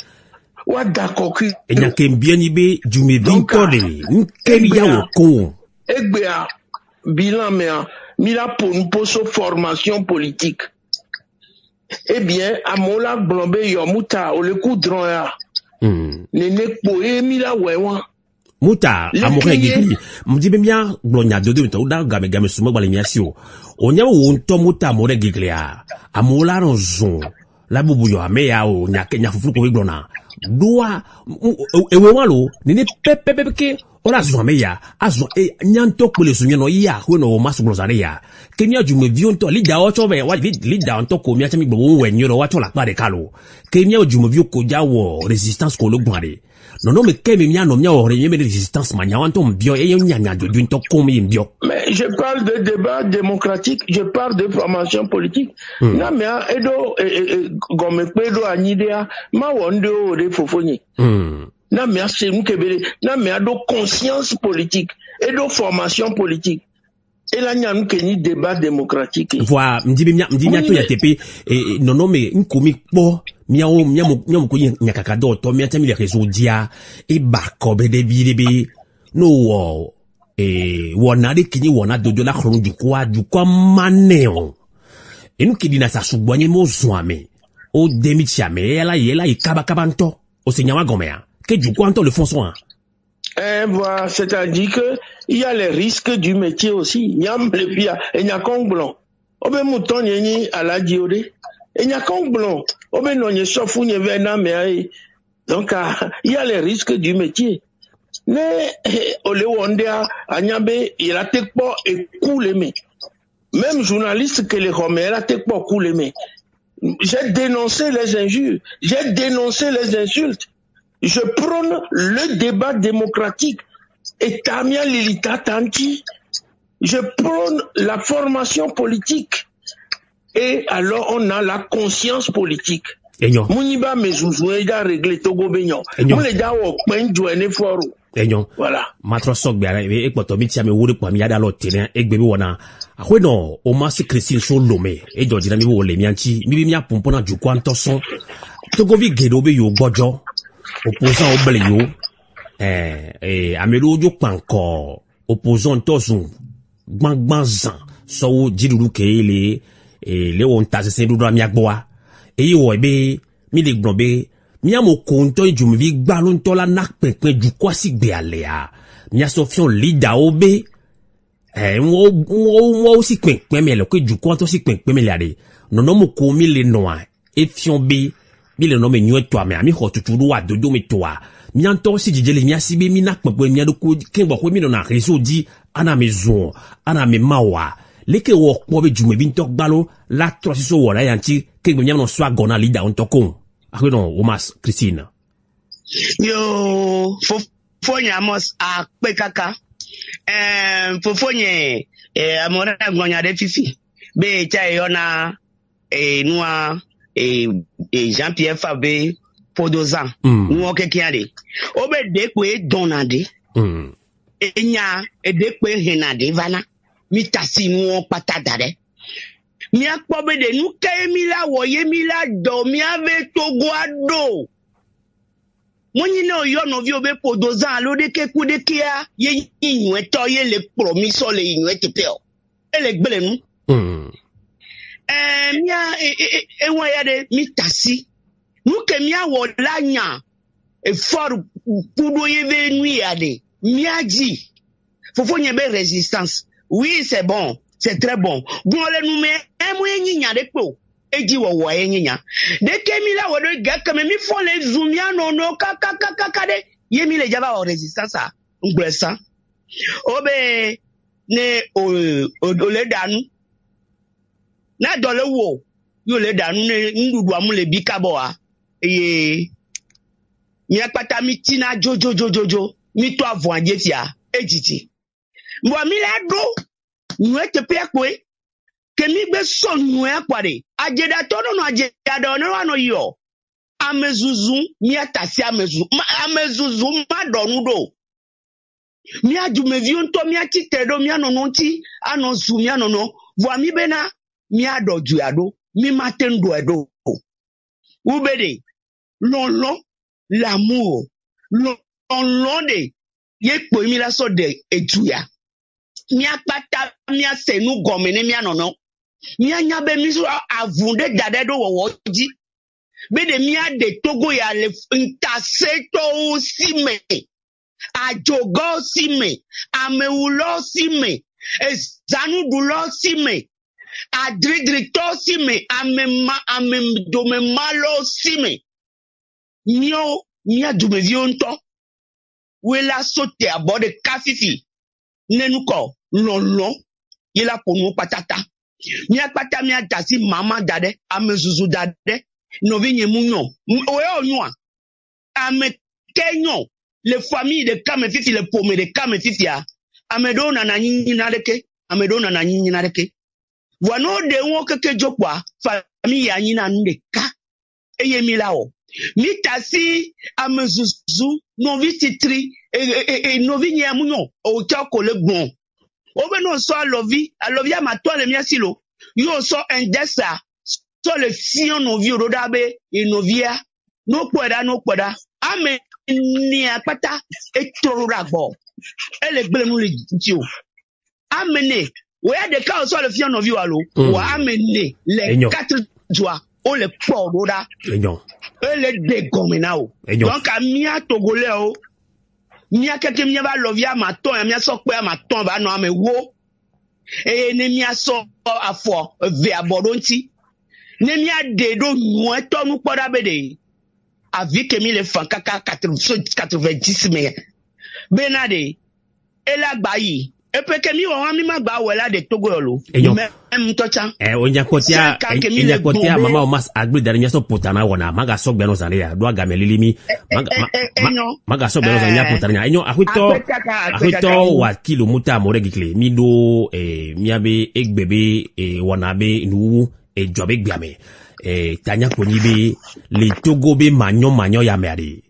wa dakoku et nya kembien ibe jume vinkode nkemi ya oko egbe a bilan mais mila pour n'poso formation politique eh bien amola glombe yo muta o le coudron ya nene po e mila wewa Muta amore gikli mdibe mia glonya dodo mito da game sumo gbale mia si o onya wo nto muta amore giklia amola ronzon la bubu yo ame ya o nya fufu ko glona doa ewe walo nene pepe ke ora zo ame ya azo nyanto pele sunye no ya we no masu glozare ya kemia jume vionto lida o chobe wa lida onto ko mia chami gbo wenyo ro wa chola pare kalo kemia jume vio ko jawo resistance ko lo gbare non mais que mia no mia ore yeme résistance mania wanto mbio e nyanya do dunto komi mbio. Mais je parle de débat démocratique, je parle de formation politique. Na mia edo gomme pedo anidea ma wondo ore fofoni. Na mia se mukebele na mia do conscience politique edo formation politique. Et là, il y a un débat démocratique. Voilà, m'dimia to ya tepe, non, mais, nkomi po, miao kuyi nyakakado, to, mia temi le réseau dia, bakobe de bilebe, no, wana de kini wana dodo la chrono du kwa maneo. Et nous qui dina sa soubouanye mo zoame, o demichame, yela, kaba kabanto, o senyawa gomea, ke du kwa anto le fonsoan. Voilà, c'est-à-dire que il y a les risques du métier aussi. Nyam le pia, et n'y a qu'un blanc. Obe mouton n'y à la diode. Et n'y a qu'un blanc. Obe non n'y s'offre n'y vena mais donc il y a les risques du métier. Mais ole wondia anyabe il a tek pas et coule mais même journaliste que les romans il a tek pas coule mais j'ai dénoncé les injures, j'ai dénoncé les insultes. Je prône le débat démocratique. Et Tamia Lilita Tanti, je prône la formation politique. Et alors on a la conscience politique. Mouniba Mezouzoué da réglé Togo Benyon. Mouleda o pen douane foro. Voilà. Matro sok biara e kpoto mi tia me wuri kwa mi ada lo tene e gbebi wona. Ahwe no o ma se Christine so lome e jojina mi wo le mi anchi mi bi mi apompona jukwa ntoson. Togo vi gedo be yo gbojo. Opposant au bléo, Amélo Panko, opposant Tosun, Gbanzan, so Jidoulou Kele, et Léon Tazé Doudra Miagboa, et Yoebe, Milik Blobé, Miamo Konto et Jumvik Balon Tola Nakpe du Kwasik Bealea, Mia Sofion Lida Obe, moi aussi Quink, mais le que du Quanto si Quink, mais l'année, non, non, moko mille noirs, et Fion B. Mille nomme nywe toi mais ami ho tutudu wa dodo me toi mi anto si jijele mi asibe mi nak pwe mi adoko kenbo ko mi na réseau di ana maison ana me mawa leke wo ko be jume bi ntok balo la trosi so wala yanti kenbo mi no swa gona leader on tokon akwe no Omas Christine yo fofonya amos a pe kaka fofonye amora ngonya de fifi be cha yona noa Jean-Pierre Fabé Podozan nous kekiande obe dekwe donade enya edekwe henade vana mitasi nu patadare mi akpobe de nu kemi la woye mi la do mi ave Togo ado moni no yo no vi obe Podozan lo de keku de kia ye yinwe to ye le promiso le yinwe tepeo ele gbele nu mia enwa de mitasi nuke mia wo lanya for kudo yeve nui ade miaji fofonye be résistance oui c'est bon c'est très bon bon le nous me emu enyinya de po eji wo enyinya de kemi la wo de ga kame mi fon le zumia no kaka de yemi le jaba o résistance a ngbesa obe ne o le danu na dole wo yo le danu ne ndudu amule bi kaboa mi akpata mi tina jojo mi to avon ajetia ejiti mbo mi la do nwe te pe akwe ke mi gbe so nwe akware ajeda to no ajeda do no ano yo amezuzu mi atasi amezuzu ma do nudo mi ajume vi onto mi atite do mi anono nti anozu mi anono vo mi bena mi adoju ado mi matendo edo ubede lolo l'amour lolo de ye po mi la so de etuya mi akpata mi asenu gomene mi anono mi anya be mi so avunde dade do wo ji be de mi ade Togo ya le ntaseto sime ajogo sime ameulo sime ezanudulo sime adridrito sime amemdome malo sime mio mia dumevionto wela sote abode kafifi nenuko lolo yela ponu patata mia pata mia dasi mama dade amezuzu dade novinye munyo oye onwa ame kenyo les familles de kame fifi les pommes de kame fifi a amedona na nyinyi nareke wano de won keke jokwa famille ya nyina ndeka eye milao mitasi amezuzu novi titri novi nyamunyo o chako le gbon obe no so alovi amato le miasilo yo so endesa so le fion novi rodabe e novia no poda ame ni apata etoragbo ele gbele nu le tio amene we de ka so le fion novi walo wa amene le 4 joie o le po roda ele de gomenao donc amia togolais o mia keke mia va lovia ma ton ya mia so pe ma ton ba no ame wo e ne mia so afo ve abodonti ne mia de do nu to nu poda be de avec Emile Fankaka 90 mais benade ela gbayi e pe kemi won mi ma gba wela de Togo lo même tocha onya kotia mama Omas agbe dernier so potana wona maga so gbe no sare ya do aga melilimi maga so gbe no sare potana enyo akwito wa kilo muta more gikle mi do miabe egbebe wona be nu jobe gbiame tanya konyibe le Togo be manyo ya meri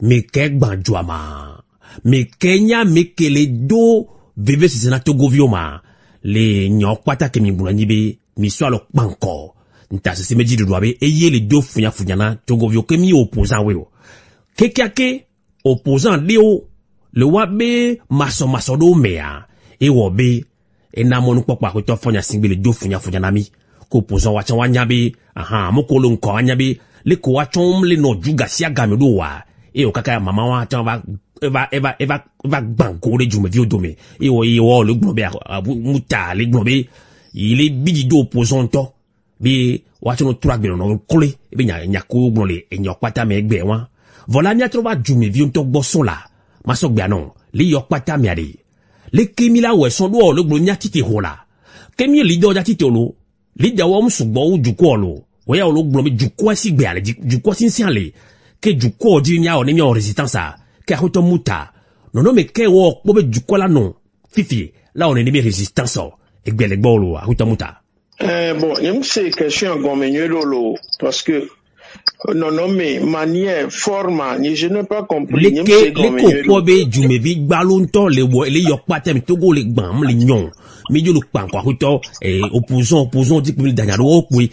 me ke gbanjoama me Kenya me kele do bebe sisena Togo vioma le nyon kwata ke mi bunanyibe mi so alo panko nta se meji do abe eye le do funya na Togo vio ke mi opposant we o kekiake opposant deo le wabe maso do mea e wo be na monu pokpa ko to funya singbe le do funya na mi ko opposant wa chan wanyabe mokolo nko wanyabe le ko wa chom le no juga sia game do wa e o kaka mama wa chan va banco le jume viodome e o le gnobe muta le gnobe il est bidido opposant to bi wa chono track be no kole e be nya ko gnole e nya kwata me egbe wa voilà nya trova jume vionto gboson la ma so gbe anon le yo kwata me ade le kemila we son do le gbo nya titi hola kemi leader ja titi lo leader wa msugbo ujuko lo we ya lo gbo me juko si gbe ale juko sinsian le ke juko di nya o ni mi resistance ke hoto muta non me ke wo bo be juko la non fifi là on est des résistance et bien les bolo hoto muta bon il me c'est question gomenyelo lo parce que non mais manière forma ni je n'ai pas compris le ko pobe jumevi gbalonto le yo patem Togo le gbam le nyon mi jo lo pan kwa hoto opposant di pimi danyaro wo pui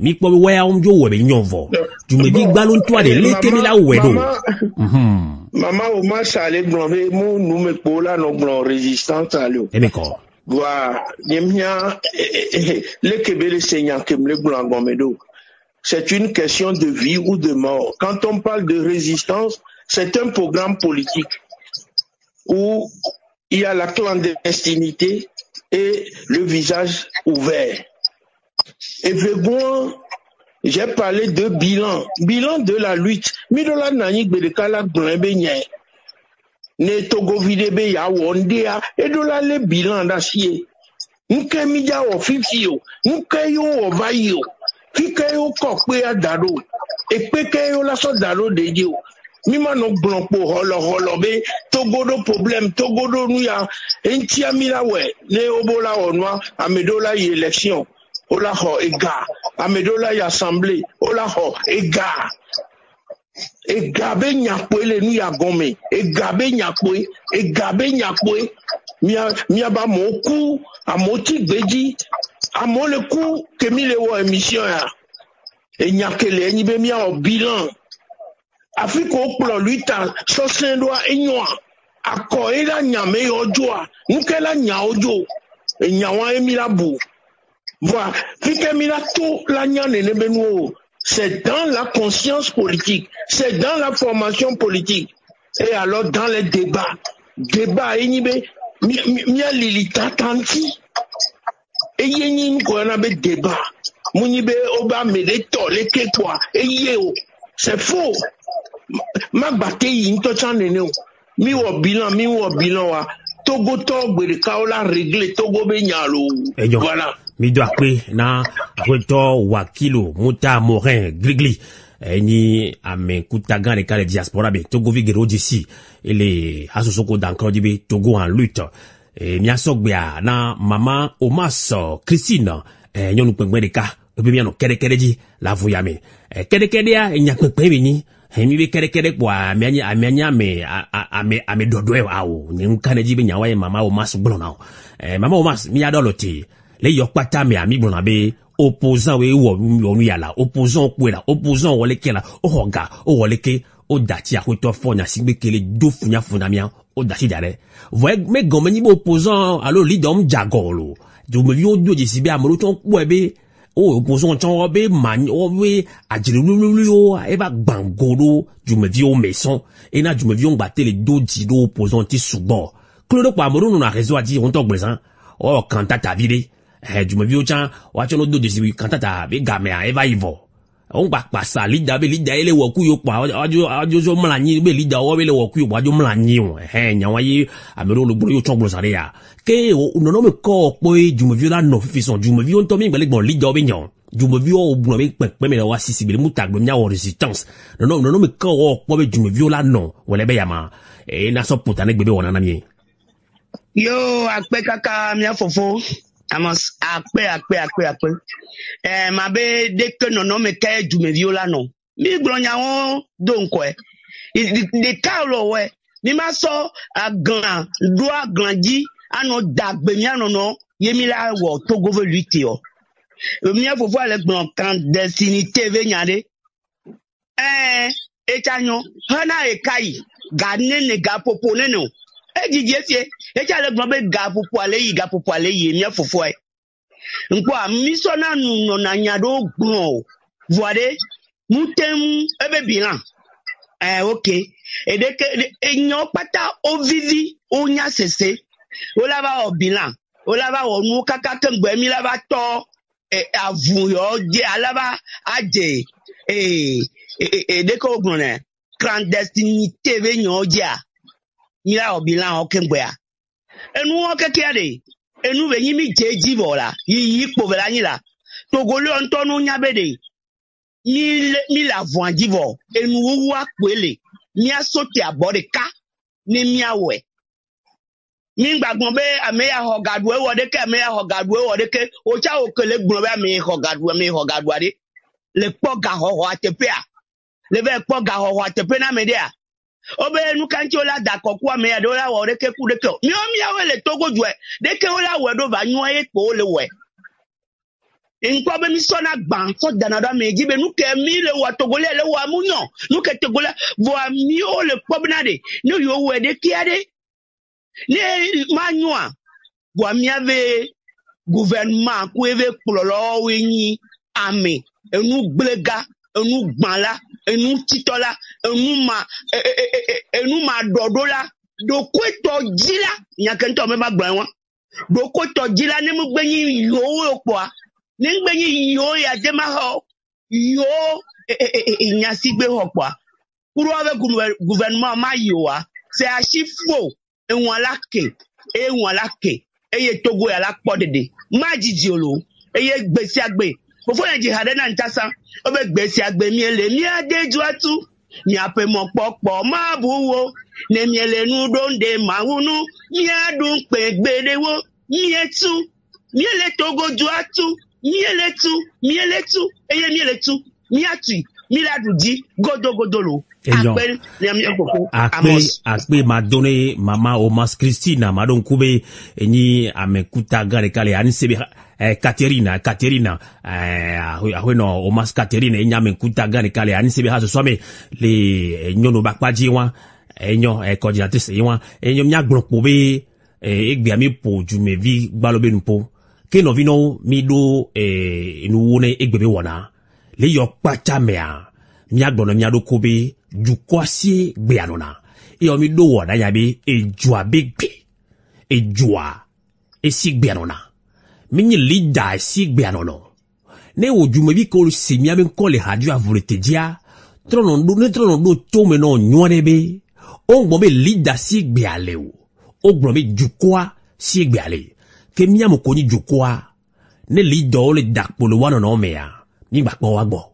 mi pobe we jo we be nyon vo jumevi gbalonto de le kemi la we do mama o ma sale gbon mo nu me po la no gbon résistance alio ko Voilà, c'est une question de vie ou de mort. Quand on parle de résistance, c'est un programme politique où il y a la clandestinité et le visage ouvert. Et Végoin, j'ai parlé de bilan de la lutte. Midola Nani Bedekala Grenbenyé. Ne Togo videbe ya wondea edola le bilan d'acier nke midja o fifio nke yo o vayo kike yo kokpe adaro ekpeke yo la so daro dejo mi mano blonpo holo be Togo do problème Togo do nu ya entia mila we ne obola onwa amedola y élection ola ho ega amedola y assemblée ola ho ega e gabe nyakwe le nu ya gome e gabe nyakwe mia ba moku amoti beji amole ku kemile wo émission ya e nyakele enyi be mia o bilan Afrique o plo luita so sendwa enyoa ako ila nyame ojoa nkela nya ojo e nyawa emila bu voilà fike mila to la nyane ne benu. C'est dans la conscience politique, c'est dans la formation politique. Et alors dans les débats, enibe mia lilita tanti. Et yenin ko na be débat. Munibe oba mele tole ke quoi. Et yeo, c'est faux. Ma bate yin to chanene o. Mi wo bilan wa. Togo to gbe ka ola régler Togo be nyalo. Voilà. Mi do akwe na akwento wakilo muta morin grigli ni ame kutagan le kale diaspora be Togo vigero d'ici et les asosoko d'encore dibe Togo en lutte mi asogbe na mama Omas Christine nyonu pengbe de ka obi mi no kere ji la voyame kere a nya pengbe ni mi be kere kwa amianya me dodoe awo ni nkane ji be nyawa mama Omas gbona mama Omas mi adoloti le yokpata me ami blona be opposant we wo onu yala opposant kwela opposant wole kela o hoga o wole ke o dati akoto fonya sigbe kele do funya funamia o dati dare voye me gomeni bo opposant alo leader jagolo do me yo do jisibe amoro ton po ebe o opposition chon be man o be ajilulu e va gbangoro jumevi o maison et na jumevi on battait les doji do opposant ti subo klodo pa moru na réseau a dit on to gbesan o kanta ta vide jumevi o chan wa chono do de kanta ta be game a e va ivo on ba pasa leader ele woku yo pa ajo mlanyi be leader o be le woku yo pa ajo mlanyi o nyawa yi amero lo buru yo chon gbesan re ya ke o no me ko po jumevi la no fi son jumevi on to mi gbele gbon leader be nyan jumevi o bu me pepe me wa sisi be mu tagbe nya o resistance no me ko o po be jumevi la no wele be yama e na so putane gbebe wona na mi yo akpe kaka mi afofo amos akpe ma be de que no me ka jumevi la no mi gbronya won do nko de ka lo we mi ma so agan do aglanji ano dagbe mi ano no yemi la wo to go veluti o mi afofo ale gbon kan destiny tv nyade echanyo hana ekai gadne ne ga popo ne no ejijefie echale gbon be ga popo ale yi mi afofo e nko a mi so na nu no na nyado gbon voade mutem ebe bilan okay edeke enyo pata ovivi onya sese olaba obilan olaba onu kaka kengbe mi laba to avun yo je alaba aje edeke ogun clandestinité ve nyo je a mi la obilan o kengbe a enu o keke ade enu be yin mi jeji bola yi po vela yin la togolo ntonu nya bede mi la voan divo enu wu apele mi asote abode ka ni mi awe mi gbagbon be ameya hogadu e wode ke ameya hogadu e wode ke o cha okele gbon be ameya hogadu ade le poga ho atepea le ve poga ho atepe na media obe enu kanti ola dakoku ameya do la wode ke ku de ke mi o mi awe le togo ju e de ke ola we do ba nyu e po le we nko be mi so na gban so danado meji be nu ke mi le wa togole le wa munyo nu ke togole vo mi o le pobnade no yo we de ki ade ne manua bo mi ave gouvernement ku eve pololo wenyi ame enu gblega enu gbanla enu titola enu ma dodola do ko to jila nyakento me ba gban won do ko to jila ni mu gbeyin yo opo a ni gbeyin yo ya de ma ho yo nyasigbe opo a kuro ave gouvernement ma yo a c'est a chifo enwon lake eye togo ya la podede majiji olo eye gbesi agbe fofo yan jihad na ntasa obe gbesi agbe mi ele mi adeju atu mi ape mo popo ma buwo ne mi ele nu donde mawunu mi adun pe gbedewo mi etu mi ele togo ju atu mi ele tu eye mi ele tu mi atu mi laduji godogodolo akpe ma donné mama Omas Christina ma don kube ni amekuta gare kale ani sebe Katerina no Omas Katerina enya amekuta gare kale ani sebe ha so some le nyono bakpaji wa enyo coordinatrice yiwa enyo mya gbonpo be egbe ami po jumevi gbalobe npo ke no vino mi do nu ne egbe be wona le yo pacha mea mia gbono mia do kobe ju kwasi gbe anona e o mi do woda ya be ejua begbe ejua esi gbe anona mi ni leader esi gbe anono ne o ju me bi ko se mi abe ko le radio avulete dia trono do to me no nyore be o gbo be leader si gbe ale o gbo be ju kwa si gbe ale ke mi am ko ni ju kwa ne leader o le dakpo lo wa no me ya ni gba po wa gbo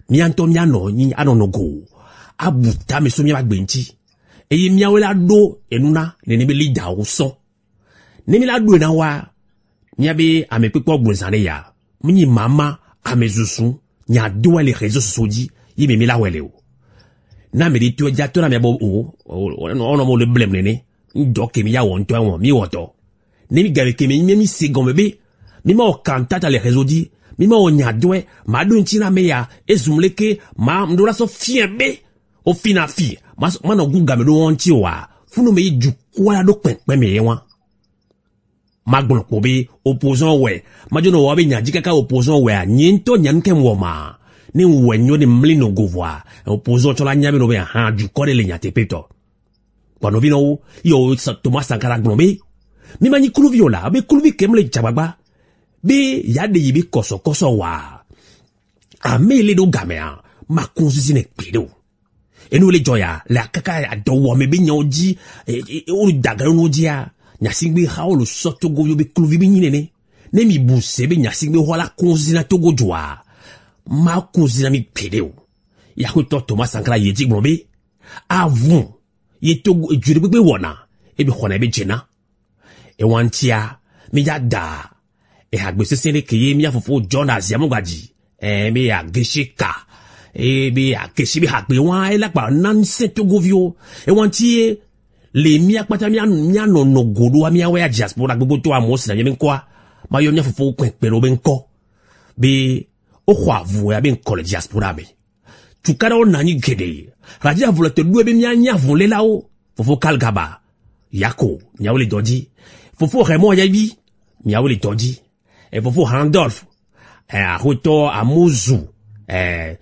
mi anto mi ano ni anono go abuta me so mi agbe nti eyi mi awela do enuna ne be leader o so ne mi la do na wa ni abe ame pepo gbonzare ya mi mama amezusu nya do les réseaux sociaux di yi me la wele o na me di to ja to na me bo o ono mo le blame ne ndo ke mi ya won to won mi woto ne mi gave ke mi second bebe mi ma o kantata les réseaux di mi ma o nyadwe ma do ntina me ya ezumleke ma mdola so fiebe o fina fi ma no guga me do won ti wa funu me ju kwa do pepe me wan magbon ko be opposant we majono wa be nyaji kaka opposant we nyento nyankem wo ma ni wenyo ni mlino govwa opposant chola nyame no be ha du kore le nyate peto kwano bino yo Thomas Sankara gbombe mi mani kuluvio la be kuluvi kemle chabagba be yade yibi koso wa amele do gamea ma consisi ne pedo enu le joya la kaka adowo me be nyoji o dagaro no dia nyasingbe ha o lo sotogo yo be kuluvi bi nyine ne mi buse be nyasingbe hola consisi na togo joa ma consisi na mi pedo ya ko to Thomas Sankara yeji gbombe avun ye togo ejure gbegbe wona e bi khona be jena e wantia mi ya da e hagbese sele keye mi afofo John Aziamugaji mi ya geshika e bi ya geshi bi hagbe wan e lagba nanse togovio e wantie le mi apata mi anu no godo wa mi awe ya diaspora gbogbo to amosi na yemi nko ma yo mi afofo pepero be nko bi o kwa vu ya be nko le diaspora be tukara o nani gede raja volete duwe be mi anya vole la o fofo kalgaba yako nyawle doji fofo Raymond Yabi nyawle doji e fofo Randolph ahuto amuzu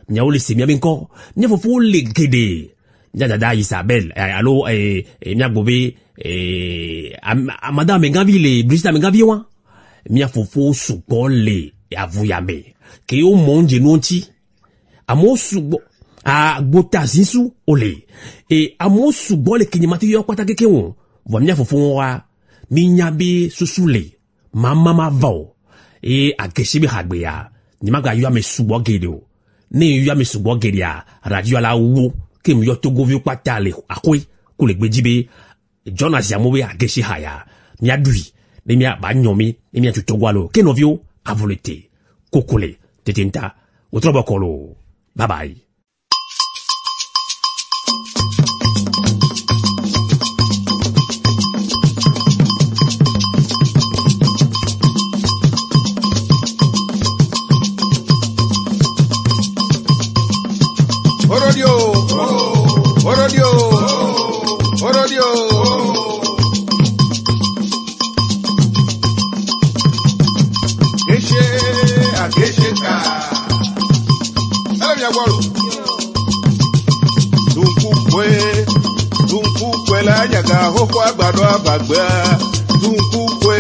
nyawle semia benko nya fofo legede nya dada Isabelle allo mia bobe madame Ngavile Brigitte Ngavi wa mia fofo supole avuyame ke o monje nonti amosugo gbota zisu ole amosu bole kinyamati yo kwata keke won vo mia fofo wa minyabe susule mama vao ageshibi hagbe ya ni maga yo ame subo gede o ni yo ame subo gede ya radio ala wo ke mi yo togo vi kwata le akwe ko le gbejibe Jonas Yamowe ageshi haya mi adui ni mi ba nyomi ni mi atutogo alo ke no vio avolete kokole tetenta otrobo kolo bye bye. Orodio. Geshe agesheka. Ala nyagwalo. Dunkukwe la nyaga hoko agbado abagba. Dunkukwe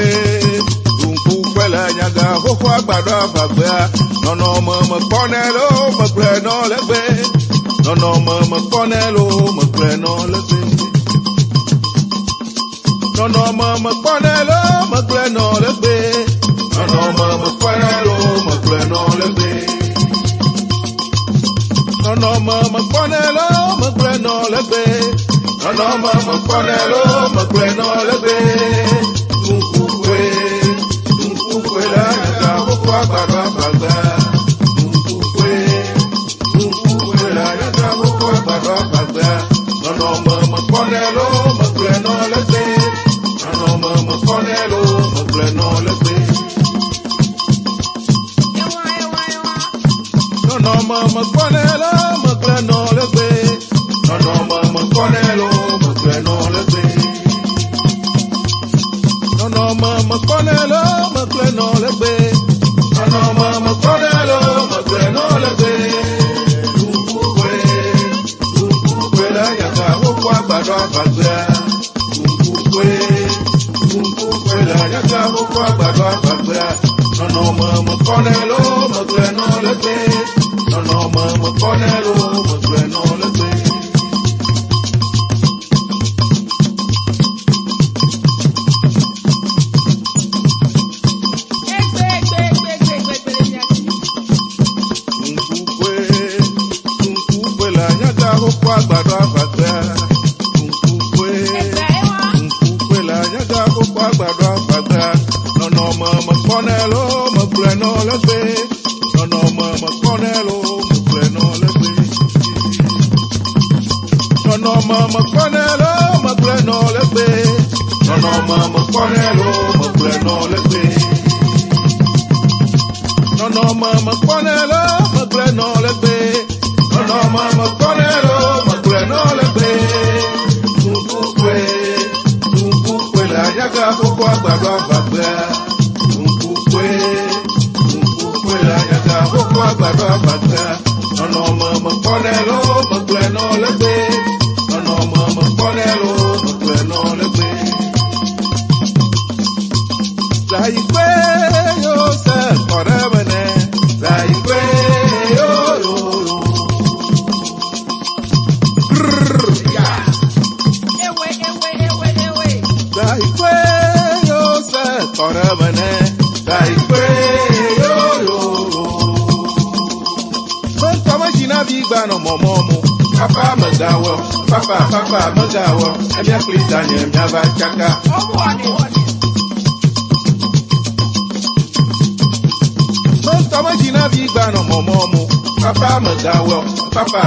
la nyaga hoko agbado abagba. Nono mo ponelo mo pleno legbe. Nono mo ponelo mo pleno legbe. Nono mo ponelo mo pleno legbe. Nono mo ponelo mo pleno legbe. Nono mo ponelo mo pleno legbe. Nono mo ponelo mo pleno legbe. Dunkukwe la nyaga hoko agbado abagba. yaga pokwa gbado abagbe. Nkukwe la yaga pokwa gbado abagbe. Nono mo konelo mo pleno legbe. Nono mo konelo mo pleno legbe. Laikwe yo se koremene. Laikwe yo yo yo. Laikwe yo se koremene. Laikwe yo yo yo. Toma jina bigba no momomo. Papa magawo, papa magawo. Emia klita nye emia ba chaka. Toma jina bigba no momomo. Papa magawo, papa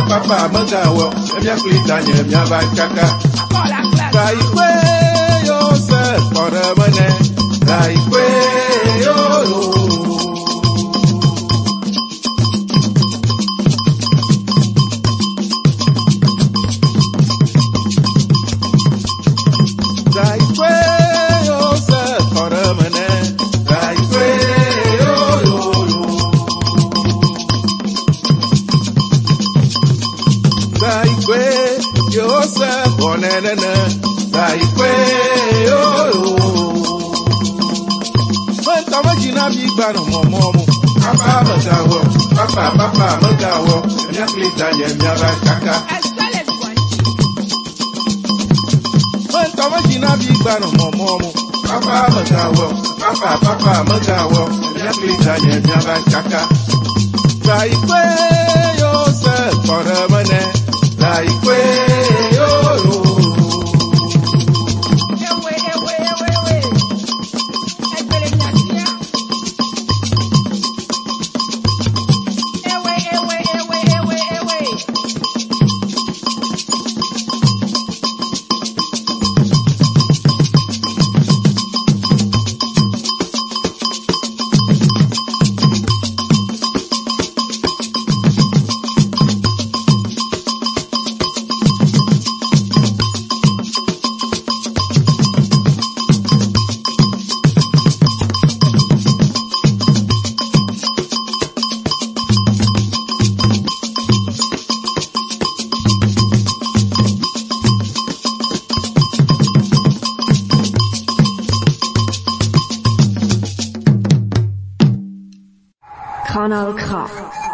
magawo. Emia klita nye emia ba chaka. Laikwe yo se koremene. Laikwe yo yo. Laikwe yo se koremene. Laikwe yo yo yo. Laikwe yo se bonenene. Laikwe yo yo. Toma jina bigba no momomo. Papa magawo, papa magawo. Emia klita nye emia ba chaka. Toma jina bigba no momomo. Papa magawo, papa magawo. Emia klita nye emia ba chaka. Laikwe yo se koremene. Laikwe yo yo. Kanal K.